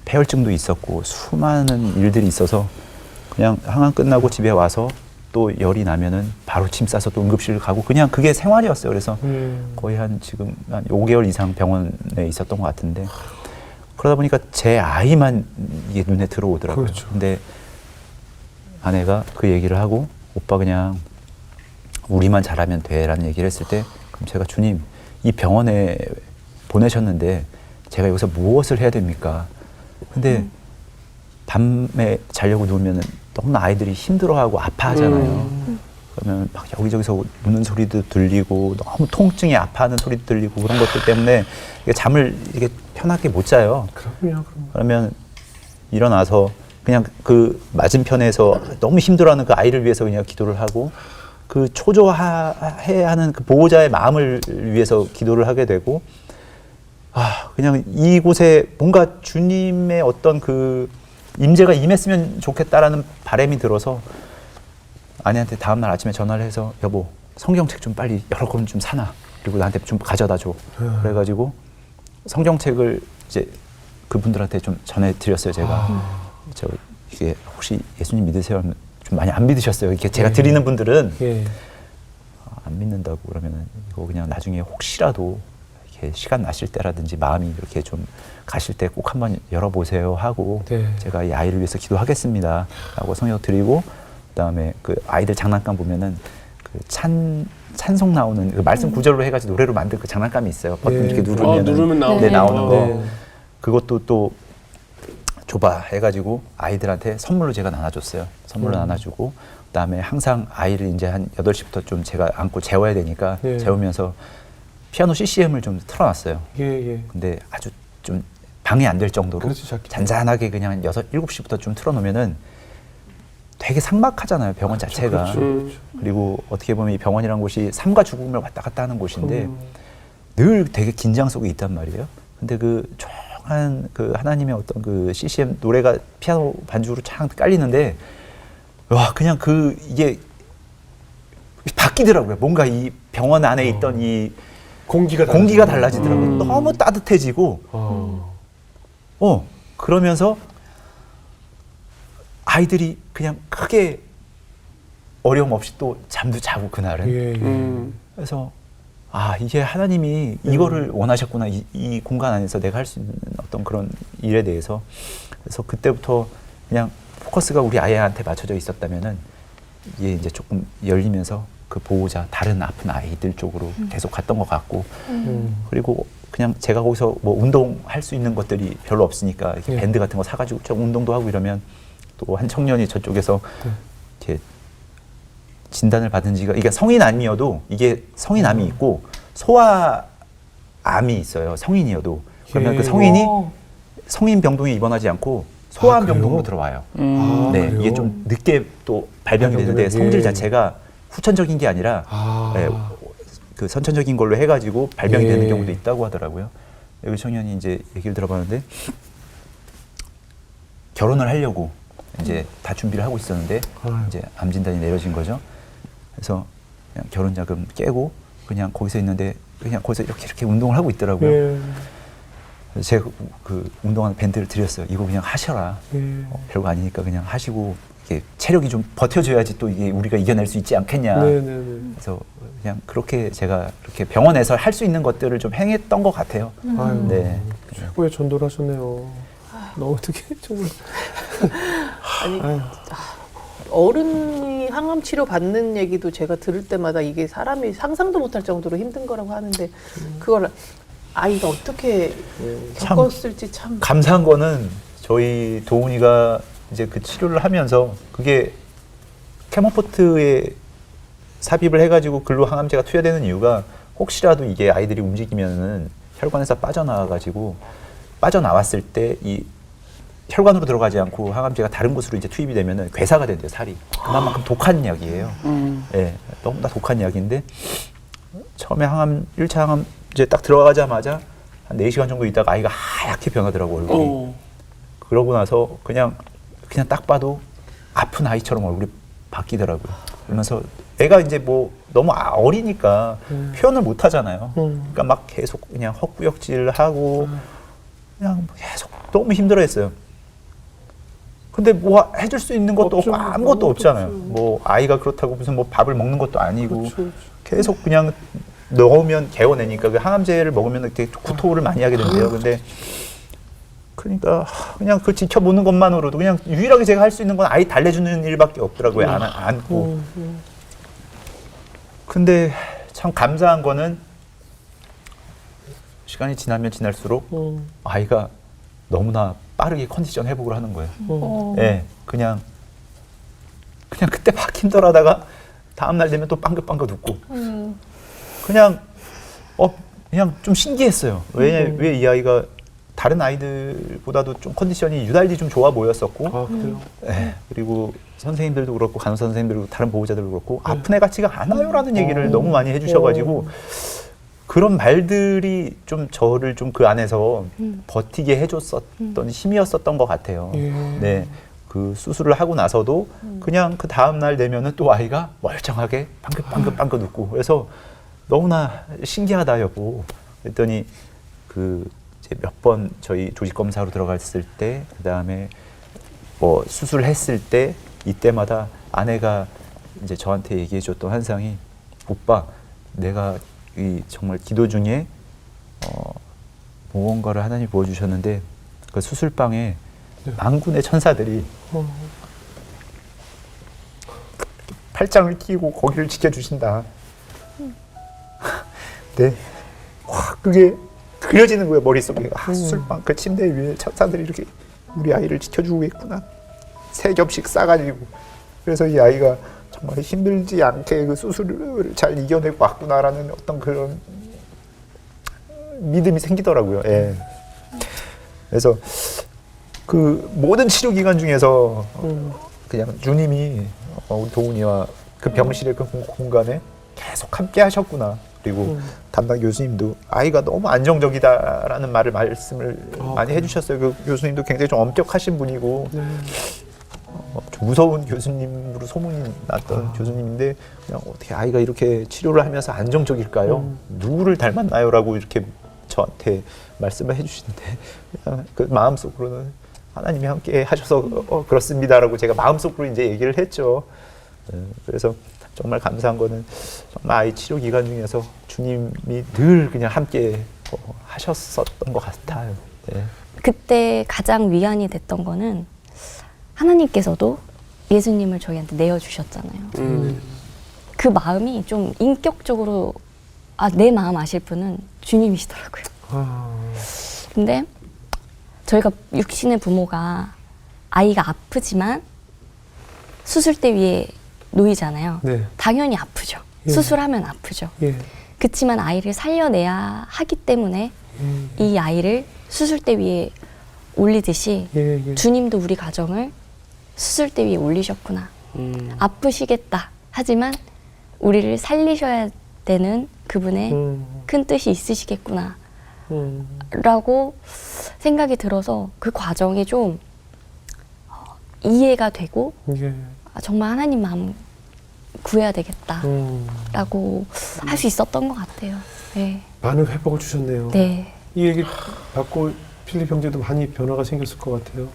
폐혈증도 있었고 수많은 일들이 있어서 그냥 항암 끝나고 집에 와서 또 열이 나면은 바로 짐 싸서 또 응급실 가고 그냥 그게 생활이었어요. 그래서 거의 지금 한 5개월 이상 병원에 있었던 것 같은데 그러다 보니까 제 아이만 이게 눈에 들어오더라고요. 그렇죠. 근데 아내가 그 얘기를 하고 오빠 그냥 우리만 잘하면 돼라는 얘기를 했을 때 그럼 제가 주님 이 병원에 보내셨는데 제가 여기서 무엇을 해야 됩니까? 근데 밤에 자려고 누우면 너무나 아이들이 힘들어하고 아파하잖아요. 그러면 막 여기저기서 우는 소리도 들리고 너무 통증이 아파하는 소리도 들리고 그런 것들 때문에 이게 잠을 이렇게 편하게 못 자요. 그럼요. 그러면 일어나서 그냥 그 맞은편에서 너무 힘들어하는 그 아이를 위해서 그냥 기도를 하고 그 초조해야 하는 그 보호자의 마음을 위해서 기도를 하게 되고 그냥 이곳에 뭔가 주님의 어떤 그 임재가 임했으면 좋겠다라는 바람이 들어서 아내한테 다음날 아침에 전화를 해서 여보 성경책 좀 빨리 여러 권 좀 사놔 그리고 나한테 좀 가져다 줘 그래가지고 성경책을 이제 그분들한테 좀 전해드렸어요. 저 이게 혹시 예수님 믿으세요? 하면 좀 많이 안 믿으셨어요. 이렇게 제가 드리는 분들은 예. 안 믿는다고 그러면은 이거 그냥 나중에 혹시라도 이렇게 시간 나실 때라든지 마음이 이렇게 좀 가실 때 꼭 한번 열어보세요 하고 네. 제가 이 아이를 위해서 기도하겠습니다 라고 성경 드리고 그다음에 그 아이들 장난감 보면은 그 찬송 나오는 그 말씀 구절로 해가지고 노래로 만든 그 장난감이 있어요. 버튼 네. 이렇게 누르면 누르면 나오는 네, 나오는 거 네. 그것도 또 줘봐 해가지고 아이들한테 선물로 제가 나눠줬어요. 선물로 나눠주고 그다음에 항상 아이를 이제 한 8시부터 좀 제가 안고 재워야 되니까 네. 재우면서 피아노 CCM을 좀 틀어놨어요. 예. 근데 아주 좀 방해 안 될 정도로 그렇지, 작게. 잔잔하게 그냥 7시부터 좀 틀어놓으면은 되게 삭막하잖아요. 병원 자체가. 그렇죠. 그리고 어떻게 보면 이 병원이라는 곳이 삶과 죽음을 왔다 갔다 하는 곳인데 늘 되게 긴장 속에 있단 말이에요. 근데 그 조용한 그 하나님의 어떤 그 CCM 노래가 피아노 반주로 창 깔리는데 와 그냥 그 이게 바뀌더라고요. 뭔가 이 병원 안에 있던 이 공기가 달라지더라고요. 너무 따뜻해지고 그러면서 아이들이 그냥 크게 어려움 없이 또 잠도 자고 그날은. 예. 그래서 아 이게 하나님이 이거를 원하셨구나. 이 공간 안에서 내가 할 수 있는 어떤 그런 일에 대해서. 그래서 그때부터 그냥 포커스가 우리 아이한테 맞춰져 있었다면은 이게 이제 조금 열리면서 그 보호자 다른 아픈 아이들 쪽으로 계속 갔던 것 같고 그리고 그냥 제가 거기서 뭐 운동할 수 있는 것들이 별로 없으니까 이렇게 예. 밴드 같은 거 사가지고 좀 운동도 하고 이러면 또 한 청년이 저쪽에서 이렇게 진단을 받은 지가 이게 성인암이어도 이게 성인암이 있고 소아암이 있어요. 성인이어도 그러면 예. 그 성인이 어. 성인 병동에 입원하지 않고 소아암 그래요? 병동으로 들어와요. 아, 네, 그래요? 이게 좀 늦게 또 발병이 되는데 예. 성질 자체가 후천적인 게 아니라 아. 예, 그 선천적인 걸로 해가지고 발병이 예. 되는 경우도 있다고 하더라고요. 여기 청년이 이제 얘기를 들어봤는데 결혼을 하려고 이제 다 준비를 하고 있었는데 아유. 이제 암 진단이 내려진 거죠. 그래서 그냥 결혼 자금 깨고 그냥 거기서 있는데 그냥 거기서 이렇게 운동을 하고 있더라고요. 예. 그래서 제가 그 운동하는 밴드를 드렸어요. 이거 그냥 하셔라. 예. 별거 아니니까 그냥 하시고 이게 체력이 좀 버텨줘야지 또 이게 우리가 이겨낼 수 있지 않겠냐. 네네네. 그래서 그냥 그렇게 제가 이렇게 병원에서 할 수 있는 것들을 좀 행했던 것 같아요. 아유, 네. 최고의 전도를 하셨네요. 너무 어떻게 정말. 아니 아유. 어른이 항암 치료 받는 얘기도 제가 들을 때마다 이게 사람이 상상도 못할 정도로 힘든 거라고 하는데 그걸 아이가 어떻게 참 겪었을지 참. 감사한 거는 저희 도훈이가 이제 그 치료를 하면서 그게 캐모포트에 삽입을 해가지고 글로 항암제가 투여되는 이유가 혹시라도 이게 아이들이 움직이면은 혈관에서 빠져나와가지고 빠져나왔을 때 이 혈관으로 들어가지 않고 항암제가 다른 곳으로 이제 투입이 되면은 괴사가 된대요, 살이. 그만큼 독한 약이에요. 예, 너무나 독한 약인데 처음에 항암 1차 항암제 딱 들어가자마자 한 4시간 정도 있다가 아이가 하얗게 변하더라고 얼굴이. 그러고 나서 그냥 딱 봐도 아픈 아이처럼 얼굴이 바뀌더라고요. 그러면서 애가 이제 뭐 너무 어리니까 표현을 못 하잖아요. 그러니까 막 계속 그냥 헛구역질 하고 그냥 계속 너무 힘들어했어요. 근데 뭐 해줄 수 있는 것도 없죠. 없고 아무것도 없잖아요. 없죠. 뭐 아이가 그렇다고 무슨 뭐 밥을 먹는 것도 아니고 그렇죠, 그렇죠. 계속 그냥 넣으면 개워내니까 그 항암제를 먹으면 이렇게 구토를 많이 하게 된대요. 근데 그러니까 그냥 그 지켜보는 것만으로도 그냥 유일하게 제가 할 수 있는 건 아이 달래주는 일밖에 없더라고요. 안고. 근데 참 감사한 거는 시간이 지나면 지날수록 아이가 너무나 빠르게 컨디션 회복을 하는 거예요. 예, 그냥 그때 막 힘들어하다가 다음 날 되면 또 빵긋빵긋 웃고 그냥 좀 신기했어요. 왜 이 아이가 다른 아이들보다도 좀 컨디션이 유달리 좀 좋아 보였었고, 아, 그래요? 예, 그리고 선생님들도 그렇고 간호사 선생님들도 다른 보호자들도 그렇고 아픈 애 같지가 않아요라는 얘기를 너무 많이 해주셔가지고 그런 말들이 좀 저를 좀 그 안에서 버티게 해줬었던 힘이었었던 것 같아요. 예. 네, 그 수술을 하고 나서도 그냥 그 다음 날 되면은 또 아이가 멀쩡하게 빵긋빵긋 웃고 그래서 너무나 신기하다 여보. 그랬더니 그 이제 몇 번 저희 조직 검사로 들어갔을 때, 그 다음에 뭐 수술을 했을 때 이때마다 아내가 이제 저한테 얘기해줬던 한상이 오빠 내가 이 정말 기도 중에 무언가를 하나님 보여주셨는데 그 수술방에 만군의 천사들이 팔짱을 끼고 거기를 지켜주신다. 네, 와 그게 그려지는 거예요 머릿속에. 수술방 그 침대 위에 천사들이 이렇게 우리 아이를 지켜주고 있구나. 3겹씩 싸가지고. 그래서 이 아이가 정말 힘들지 않게 그 수술을 잘 이겨내고 왔구나라는 어떤 그런 믿음이 생기더라고요. 예. 그래서 그 모든 치료 기간 중에서 그냥 주님이 우리 도훈이와 그 병실의 그 공간에 계속 함께 하셨구나. 그리고 담당 교수님도 아이가 너무 안정적이다라는 말씀을 많이 해주셨어요. 그 교수님도 굉장히 좀 엄격하신 분이고 좀 무서운 교수님으로 소문이 났던 교수님인데 그냥 어떻게 아이가 이렇게 치료를 하면서 안정적일까요? 누구를 닮았나요? 라고 이렇게 저한테 말씀을 해주시는데 그냥 그 마음속으로는 하나님이 함께 하셔서 그렇습니다라고 제가 마음속으로 이제 얘기를 했죠. 그래서 정말 감사한 거는 정말 아이 치료 기간 중에서 주님이 늘 그냥 함께 하셨었던 것 같아요. 네. 그때 가장 위안이 됐던 거는 하나님께서도 예수님을 저희한테 내어주셨잖아요. 그 마음이 좀 인격적으로 내 마음 아실 분은 주님이시더라고요. 근데 저희가 육신의 부모가 아이가 아프지만 수술대 위에 놓이잖아요. 네. 당연히 아프죠. 예. 수술하면 아프죠. 예. 그렇지만 아이를 살려내야 하기 때문에 이 아이를 수술대 위에 올리듯이 예. 주님도 우리 가정을 수술대 위에 올리셨구나. 아프시겠다. 하지만 우리를 살리셔야 되는 그분의 큰 뜻이 있으시겠구나. 라고 생각이 들어서 그 과정이 좀 이해가 되고 예. 정말 하나님 마음 구해야 되겠다라고 할 수 있었던 것 같아요. 네. 많은 회복을 주셨네요. 네. 이 얘기 받고 필립 형제도 많이 변화가 생겼을 것 같아요.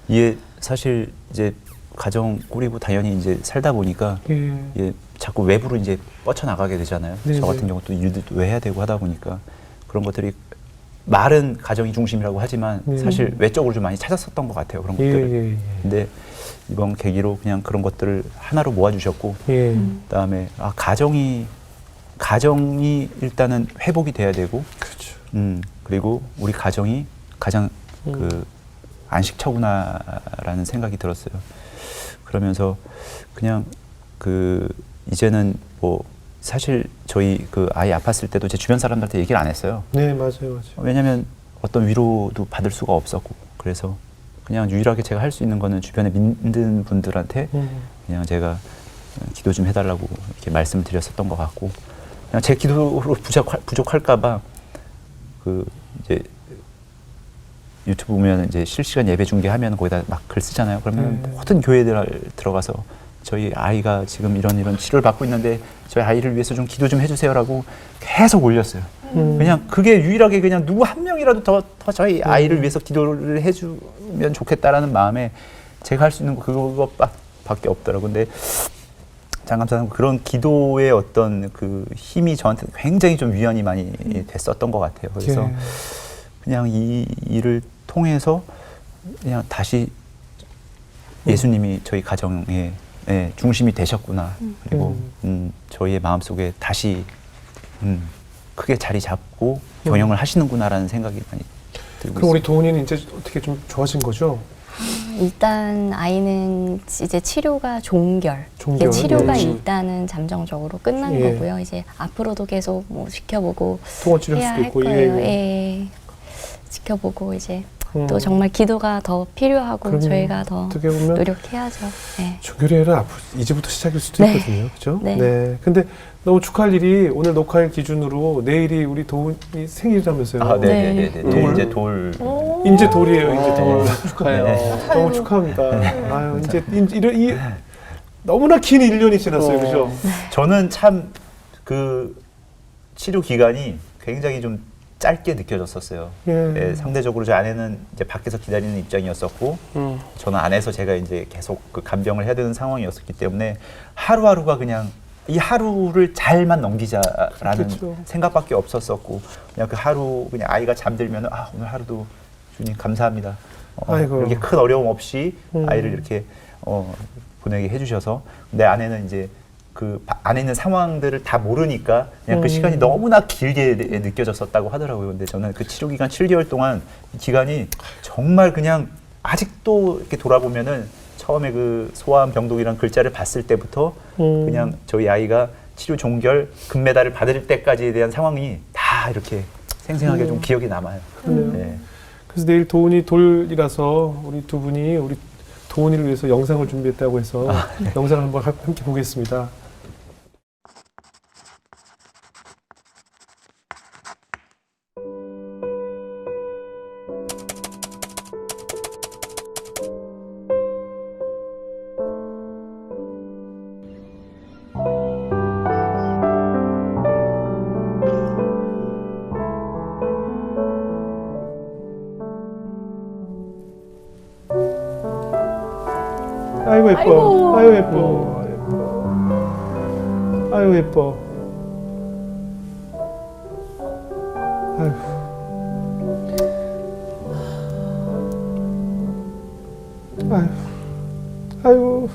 이게 사실 이제 가정 꾸리고 당연히 이제 살다 보니까 예, 자꾸 외부로 이제 뻗쳐나가게 되잖아요. 네네. 저 같은 경우도 일도 해야 되고 하다 보니까 그런 것들이 말은 가정이 중심이라고 하지만 사실 외적으로 좀 많이 찾았었던 것 같아요. 그런 것들을. 근데 이번 계기로 그냥 그런 것들을 하나로 모아주셨고 그다음에 가정이 일단은 회복이 돼야 되고 그렇죠. 그리고 우리 가정이 가장 그 안식처구나라는 생각이 들었어요. 그러면서 그냥 그 이제는 뭐 사실 저희 그 아이 아팠을 때도 제 주변 사람들한테 얘기를 안 했어요. 네, 맞아요. 왜냐면 어떤 위로도 받을 수가 없었고 그래서 그냥 유일하게 제가 할 수 있는 거는 주변에 믿는 분들한테 그냥 제가 기도 좀 해달라고 이렇게 말씀을 드렸었던 것 같고 그냥 제 기도로 부족할까봐 그 이제 유튜브 보면 이제 실시간 예배 중계하면 거기다 막 글 쓰잖아요. 그러면 모든 교회들 들어가서 저희 아이가 지금 이런 치료를 받고 있는데 저희 아이를 위해서 좀 기도 좀 해주세요라고 계속 올렸어요. 그냥 그게 유일하게 그냥 누구 한 명이라도 더 저희 아이를 위해서 기도를 해주면 좋겠다라는 마음에 제가 할 수 있는 거 그것밖에 없더라고요. 근데 장감사는 그런 기도의 어떤 그 힘이 저한테 굉장히 좀 위안이 많이 됐었던 것 같아요. 그래서 그냥 이 일을 통해서 그냥 다시 예수님이 저희 가정의 중심이 되셨구나. 그리고 저희의 마음속에 다시 크게 자리 잡고 경영을 하시는구나라는 생각이 많이 들고 그럼 우리 있습니다. 도훈이는 이제 어떻게 좀 좋아진 거죠? 일단 아이는 이제 치료가 종결. 이제 치료가 일단은 잠정적으로 끝난 거고요. 이제 앞으로도 계속 뭐 지켜보고 통원 치료할 해야 수도 할 있고. 거예요. 예. 지켜보고 이제 또 정말 기도가 더 필요하고 그럼요. 저희가 더 어떻게 보면 노력해야죠. 네. 종결이라 이제부터 시작일 수도 네. 있거든요. 그렇죠? 네. 근데 너무 축하할 일이 오늘 녹화일 기준으로 내일이 우리 도훈이 생일이라면서요. 아, 네. 네네네. 이제 돌. 인제 돌이에요. 인제 돌. 축하해요. 너무 축하합니다. 아유, 이제 이 너무나 긴 1년이 지났어요. 그죠? 저는 참 그 치료 기간이 굉장히 좀 짧게 느껴졌었어요. 네, 상대적으로 제 아내는 이제 밖에서 기다리는 입장이었었고, 저는 안에서 제가 이제 계속 그 간병을 해야 되는 상황이었기 때문에 하루하루가 그냥 이 하루를 잘만 넘기자라는 그렇죠. 생각밖에 없었었고, 그냥 그 하루 그냥 아이가 잠들면 오늘 하루도 주님 감사합니다. 아이고. 이렇게 큰 어려움 없이 아이를 이렇게 보내게 해주셔서 내 아내는 이제 그 안에 있는 상황들을 다 모르니까 그냥 그 시간이 너무나 길게 느껴졌었다고 하더라고요. 근데 저는 그 치료 기간 7개월 동안 이 기간이 정말 그냥 아직도 이렇게 돌아보면은 처음에 그 소아암 병동이라는 글자를 봤을 때부터 그냥 저희 아이가 치료 종결 금메달을 받을 때까지에 대한 상황이 다 이렇게 생생하게 좀 기억이 남아요. 네. 그래서 내일 도훈이 돌이라서 우리 두 분이 우리 도훈이를 위해서 영상을 준비했다고 해서 영상을 한번 함께 보겠습니다. 아이고 예뻐. 아이고. 아이고 예뻐. 아이고 예뻐. 아이고. 아이고.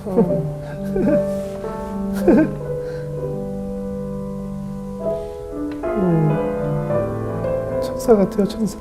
천사 같아요, 천사.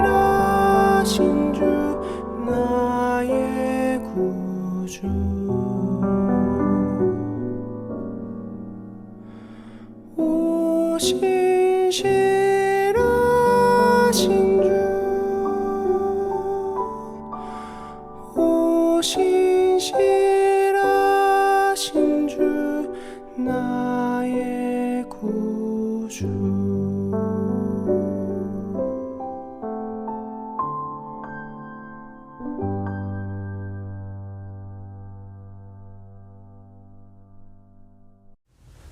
신실하신 주 나의 구주 오 신실하신 주 오 신실하신 주 나의 구주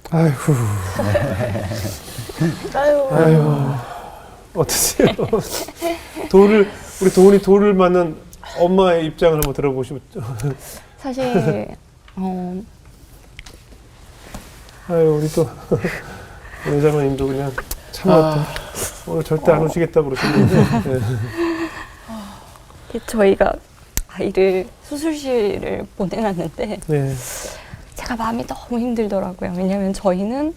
아이고. 아유. 아이고. 어떠세요? 우리 도훈이 돌을 만난 엄마의 입장을 한번 들어보시면. 사실 아유, 우리 또 원장님도 그냥 참았다. 오늘 절대 안 오시겠다 그러시는데. 네. 저희가 아이를 수술실을 보내놨는데 네. 제가 마음이 너무 힘들더라고요. 왜냐하면 저희는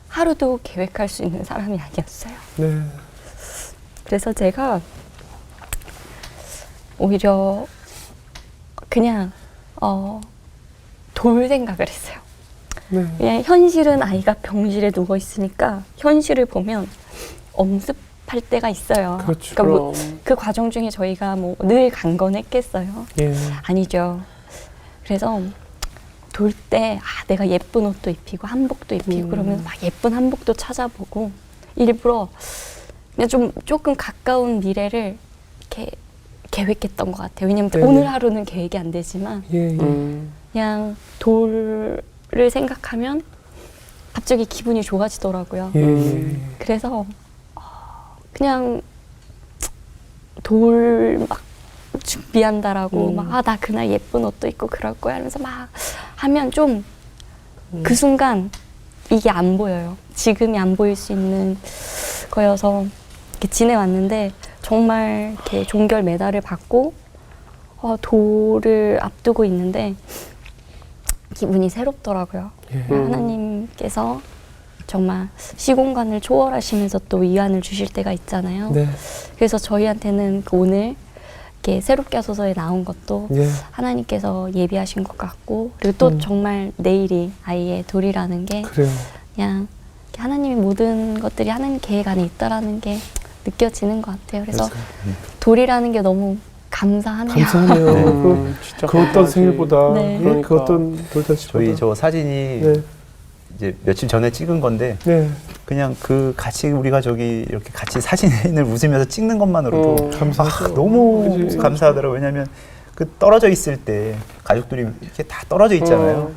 하루도 계획할 수 있는 사람이 아니었어요. 네. 그래서 제가 오히려 그냥 돌 생각을 했어요. 네. 그냥 현실은 아이가 병실에 누워 있으니까 현실을 보면 엄습할 때가 있어요. 그렇죠. 그러니까 그 과정 중에 저희가 뭐 늘 강건했겠어요? 예. 아니죠. 그래서 돌 때 내가 예쁜 옷도 입히고 한복도 입히고 그러면 막 예쁜 한복도 찾아보고 일부러 그냥 조금 가까운 미래를 이렇게 계획했던 것 같아요. 왜냐면 네네. 오늘 하루는 계획이 안 되지만 예. 그냥 돌을 생각하면 갑자기 기분이 좋아지더라고요. 예. 그래서 그냥 돌 막 준비한다라고 막 나 그날 예쁜 옷도 입고 그럴 거야 하면서 막 하면 좀 그 순간 이게 안 보여요. 지금이 안 보일 수 있는 거여서 이렇게 지내왔는데 정말 이렇게 종결 메달을 받고 돌을 앞두고 있는데 기분이 새롭더라고요. 예. 하나님께서 정말 시공간을 초월하시면서 또 위안을 주실 때가 있잖아요. 네. 그래서 저희한테는 그 오늘 이렇게 새롭게 하소서에 나온 것도 예. 하나님께서 예비하신 것 같고 그리고 또 정말 내일이 아이의 돌이라는 게 그래요. 그냥 하나님의 모든 것들이 하나님 계획 안에 있다라는 게 느껴지는 것 같아요. 그래서 돌이라는 게 너무 감사하네요. 감사하네요. 진짜 그 어떤 생일보다, 네. 그러니까 그 어떤 돌잔치보다. 저희 저 사진이 네. 이제 며칠 전에 찍은 건데 네. 그냥 그 같이 우리가 저기 이렇게 같이 사진을 웃으면서 찍는 것만으로도 감사하죠. 너무 그치. 감사하더라고요. 왜냐하면 그 떨어져 있을 때 가족들이 이렇게 다 떨어져 있잖아요.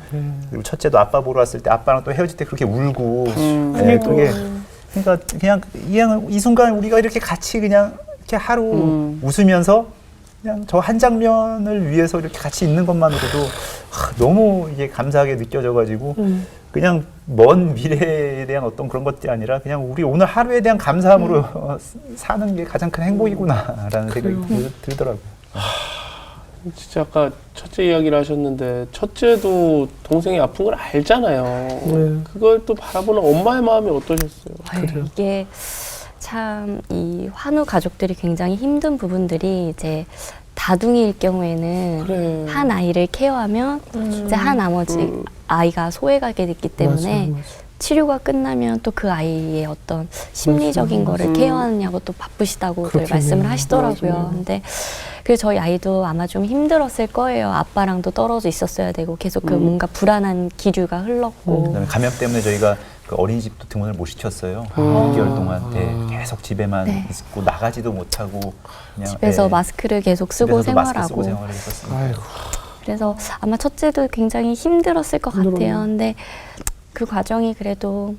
그리고 첫째도 아빠 보러 왔을 때 아빠랑 또 헤어질 때 그렇게 울고 네, 그게 그러니까 그냥 이 순간 우리가 이렇게 같이 그냥 이렇게 하루 웃으면서 그냥 저 한 장면을 위해서 이렇게 같이 있는 것만으로도 너무 이게 감사하게 느껴져가지고 그냥 먼 미래에 대한 어떤 그런 것들이 아니라 그냥 우리 오늘 하루에 대한 감사함으로 사는 게 가장 큰 행복이구나라는 생각이 들더라고요. 진짜 아까 첫째 이야기를 하셨는데 첫째도 동생이 아픈 걸 알잖아요. 네. 그걸 또 바라보는 엄마의 마음이 어떠셨어요? 이게 참 이 환우 가족들이 굉장히 힘든 부분들이 이제 다둥이일 경우에는 그래. 한 아이를 케어하면 이제 한 나머지 아이가 소외가게 됐기 때문에 치료가 끝나면 또 그 아이의 어떤 심리적인 거를 케어하느냐고 또 바쁘시다고들 말씀을 하시더라고요. 근데 그래서 저희 아이도 아마 좀 힘들었을 거예요. 아빠랑도 떨어져 있었어야 되고 계속 그 뭔가 불안한 기류가 흘렀고. 그다음에 감염 때문에 저희가 그 어린이집도 등원을 못 시켰어요. 6개월 동안 계속 집에만 네. 있고 나가지도 못하고 그냥 집에서 마스크를 계속 쓰고 집에서도 마스크 생활하고. 쓰고 생활을 했었습니다. 아이고. 그래서 아마 첫째도 굉장히 힘들었을 것 같아요. 근데 그 과정이 그래도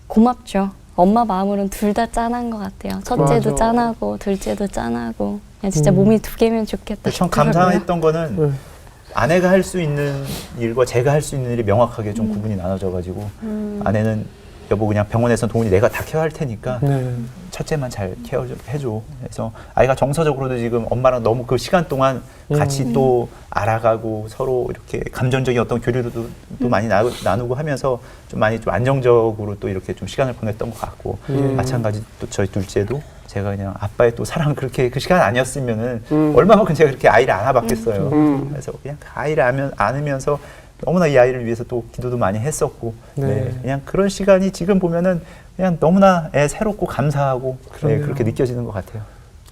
고맙죠. 엄마 마음으로는 둘 다 짠한 것 같아요. 첫째도 맞아. 짠하고 둘째도 짠하고 그냥 진짜 몸이 두 개면 좋겠다 참 싶더라고요. 감사했던 거는 아내가 할 수 있는 일과 제가 할 수 있는 일이 명확하게 좀 구분이 나눠져가지고 아내는 여보 그냥 병원에서 동훈이 내가 다 케어할 테니까 네. 첫째만 잘 케어 좀 해줘. 그래서 아이가 정서적으로도 지금 엄마랑 너무 그 시간 동안 같이 또 알아가고 서로 이렇게 감정적인 어떤 교류도 또 많이 나누고 하면서 좀 많이 좀 안정적으로 또 이렇게 좀 시간을 보냈던 것 같고 마찬가지 또 저희 둘째도 제가 그냥 아빠의 또 사랑 그렇게 그 시간 아니었으면은 얼마만큼 제가 그렇게 아이를 안아봤겠어요. 그래서 그냥 그 아이를 안으면서 너무나 이 아이를 위해서 또 기도도 많이 했었고 네, 그냥 그런 시간이 지금 보면은 그냥 너무나 새롭고 감사하고 네, 그렇게 느껴지는 것 같아요.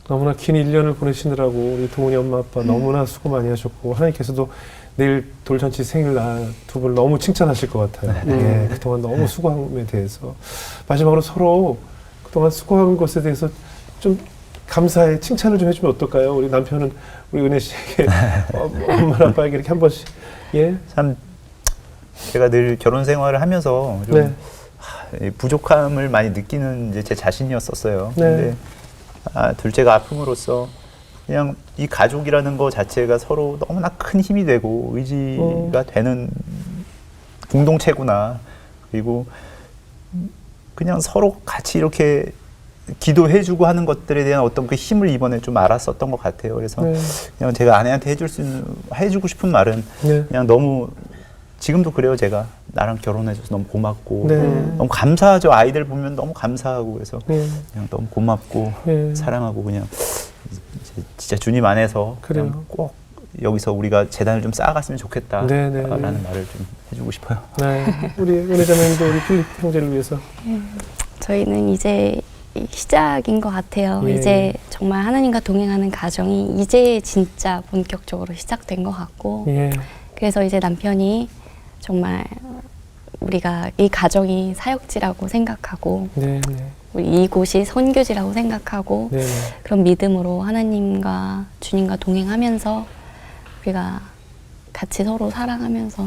너무나 긴 1년을 보내시느라고 우리 동훈이 엄마 아빠 너무나 수고 많이 하셨고 하나님께서도 내일 돌잔치 생일날 두 분을 너무 칭찬하실 것 같아요. 네, 그동안 너무 수고함에 대해서 마지막으로 서로 그동안 수고한 것에 대해서 좀 감사의 칭찬을 좀 해주면 어떨까요? 우리 남편은 우리 은혜 씨에게 엄마 아빠에게 이렇게 한 번씩 참 제가 늘 결혼 생활을 하면서 좀 부족함을 많이 느끼는 이제 제 자신이었었어요. 근데 둘째가 아픔으로써 그냥 이 가족이라는 거 자체가 서로 너무나 큰 힘이 되고 의지가 되는 공동체구나. 그리고 그냥 서로 같이 이렇게 기도해주고 하는 것들에 대한 어떤 그 힘을 이번에 좀 알았었던 것 같아요. 그래서 그냥 제가 아내한테 해주고 싶은 말은 그냥 너무 지금도 그래요. 제가 나랑 결혼해줘서 너무 고맙고 너무 감사하죠. 아이들 보면 너무 감사하고 그래서 그냥 너무 고맙고 사랑하고 그냥 진짜 주님 안에서 그냥 꼭 여기서 우리가 재단을 좀 쌓아갔으면 좋겠다라는 말을 좀 해주고 싶어요. 네. 우리 은혜자매님도 우리 필립 형제를 위해서 저희는 이제 시작인 것 같아요. 이제 정말 하나님과 동행하는 가정이 이제 진짜 본격적으로 시작된 것 같고 그래서 이제 남편이 정말 우리가 이 가정이 사역지라고 생각하고 우리 이곳이 선교지라고 생각하고 그런 믿음으로 하나님과 주님과 동행하면서 우리가 같이 서로 사랑하면서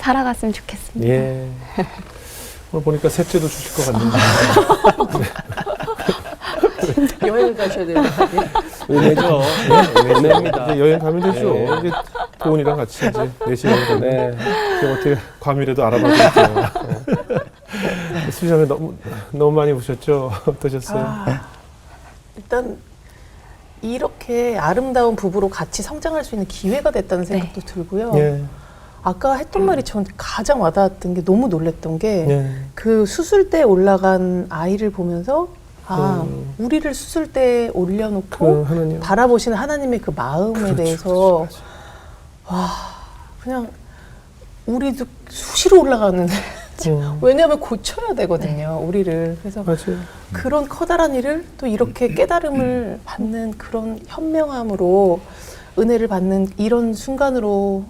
살아갔으면 좋겠습니다. 오늘 보니까 셋째도 주실 것 같네요. 여행을 가셔야 되는 거 아니에요? 은혜죠. 은혜입니다. 이제 여행 가면 되죠. 이제 도훈이랑 같이 이제 내시는 건데 제가 어떻게 과밀해도 알아봐드릴게요. 수지자매 너무 많이 보셨죠? 어떠셨어요? 일단 이렇게 아름다운 부부로 같이 성장할 수 있는 기회가 됐다는 생각도 들고요. 아까 했던 말이 전 가장 와닿았던 게 너무 놀랬던 게 그 수술대에 올라간 아이를 보면서 우리를 수술대에 올려놓고 바라보시는 하나님의 그 마음에 대해서 와 그냥 우리도 수시로 올라가는 왜냐하면 고쳐야 되거든요. 우리를. 그래서 그런 커다란 일을 또 이렇게 깨달음을 받는 그런 현명함으로 은혜를 받는 이런 순간으로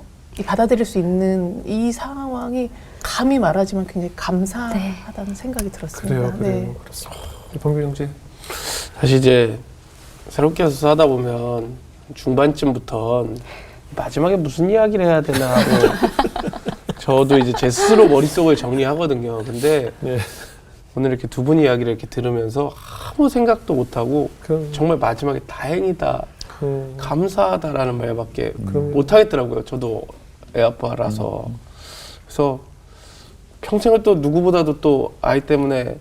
받아들일 수 있는 이 상황이 감히 말하지만 굉장히 감사하다는 생각이 들었습니다. 그래요. 그렇습니다. 범규 형제. 사실 이제 새롭게 수사하다 보면 중반쯤부터 마지막에 무슨 이야기를 해야 되나 하고 저도 이제 제 스스로 머릿속을 정리하거든요. 근데 오늘 이렇게 두 분 이야기를 이렇게 들으면서 아무 생각도 못하고 정말 마지막에 다행이다, 감사하다라는 말밖에 못 하겠더라고요. 저도 애 아빠라서. 그래서 평생을 또 누구보다도 또 아이 때문에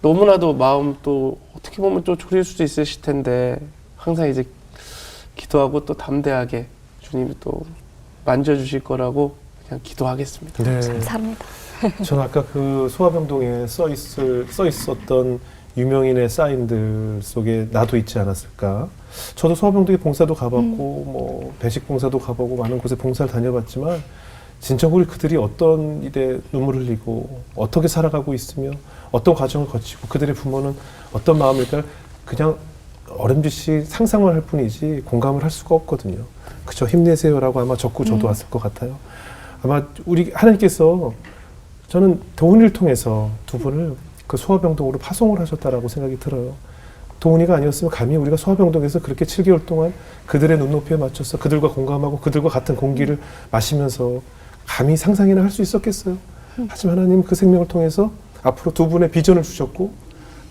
너무나도 마음 또 어떻게 보면 또 졸일 수도 있으실 텐데 항상 이제 기도하고 또 담대하게 주님이 또 만져주실 거라고 그냥 기도하겠습니다. 네. 감사합니다. 저는 아까 그 소화병동에 써 있었던 유명인의 사인들 속에 나도 있지 않았을까. 저도 소화병동에 봉사도 가봤고 뭐 배식 봉사도 가보고 많은 곳에 봉사를 다녀봤지만 진정으로 그들이 어떤 일에 눈물을 흘리고 어떻게 살아가고 있으며 어떤 과정을 거치고 그들의 부모는 어떤 마음일까 그냥 어렴풋이 상상만 할 뿐이지 공감을 할 수가 없거든요. 그저 힘내세요라고 아마 적고 저도 왔을 것 같아요. 아마 우리 하나님께서 저는 도훈이를 통해서 두 분을 그 소아병동으로 파송을 하셨다라고 생각이 들어요. 도훈이가 아니었으면 감히 우리가 소아병동에서 그렇게 7개월 동안 그들의 눈높이에 맞춰서 그들과 공감하고 그들과 같은 공기를 마시면서 감히 상상이나 할 수 있었겠어요. 하지만 하나님 그 생명을 통해서 앞으로 두 분의 비전을 주셨고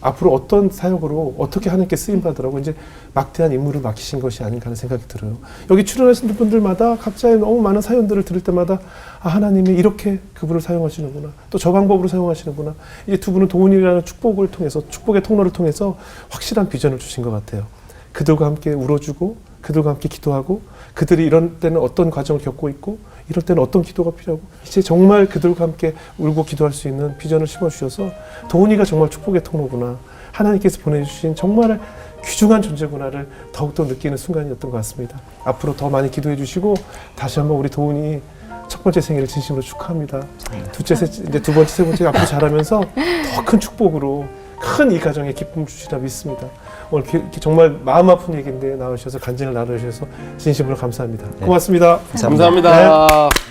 앞으로 어떤 사역으로 어떻게 하나님께 쓰임받으라고 이제 막대한 임무를 맡기신 것이 아닌가 하는 생각이 들어요. 여기 출연하신 분들마다 각자의 너무 많은 사연들을 들을 때마다 아 하나님이 이렇게 그분을 사용하시는구나. 또 저 방법으로 사용하시는구나. 이제 두 분은 도훈이라는 축복을 통해서 축복의 통로를 통해서 확실한 비전을 주신 것 같아요. 그들과 함께 울어주고 그들과 함께 기도하고 그들이 이런 때는 어떤 과정을 겪고 있고 이럴 때는 어떤 기도가 필요하고 이제 정말 그들과 함께 울고 기도할 수 있는 비전을 심어주셔서 도훈이가 정말 축복의 통로구나. 하나님께서 보내주신 정말 귀중한 존재구나를 더욱더 느끼는 순간이었던 것 같습니다. 앞으로 더 많이 기도해 주시고 다시 한번 우리 도훈이 첫 번째 생일을 진심으로 축하합니다. 둘째, 이제 두 번째, 세 번째 앞으로 자라면서 더 큰 축복으로 큰 이 가정에 기쁨 주시라 믿습니다. 오늘 정말 마음 아픈 얘기인데 나오셔서 간증을 나누셔서 진심으로 감사합니다. 고맙습니다. 감사합니다. 네.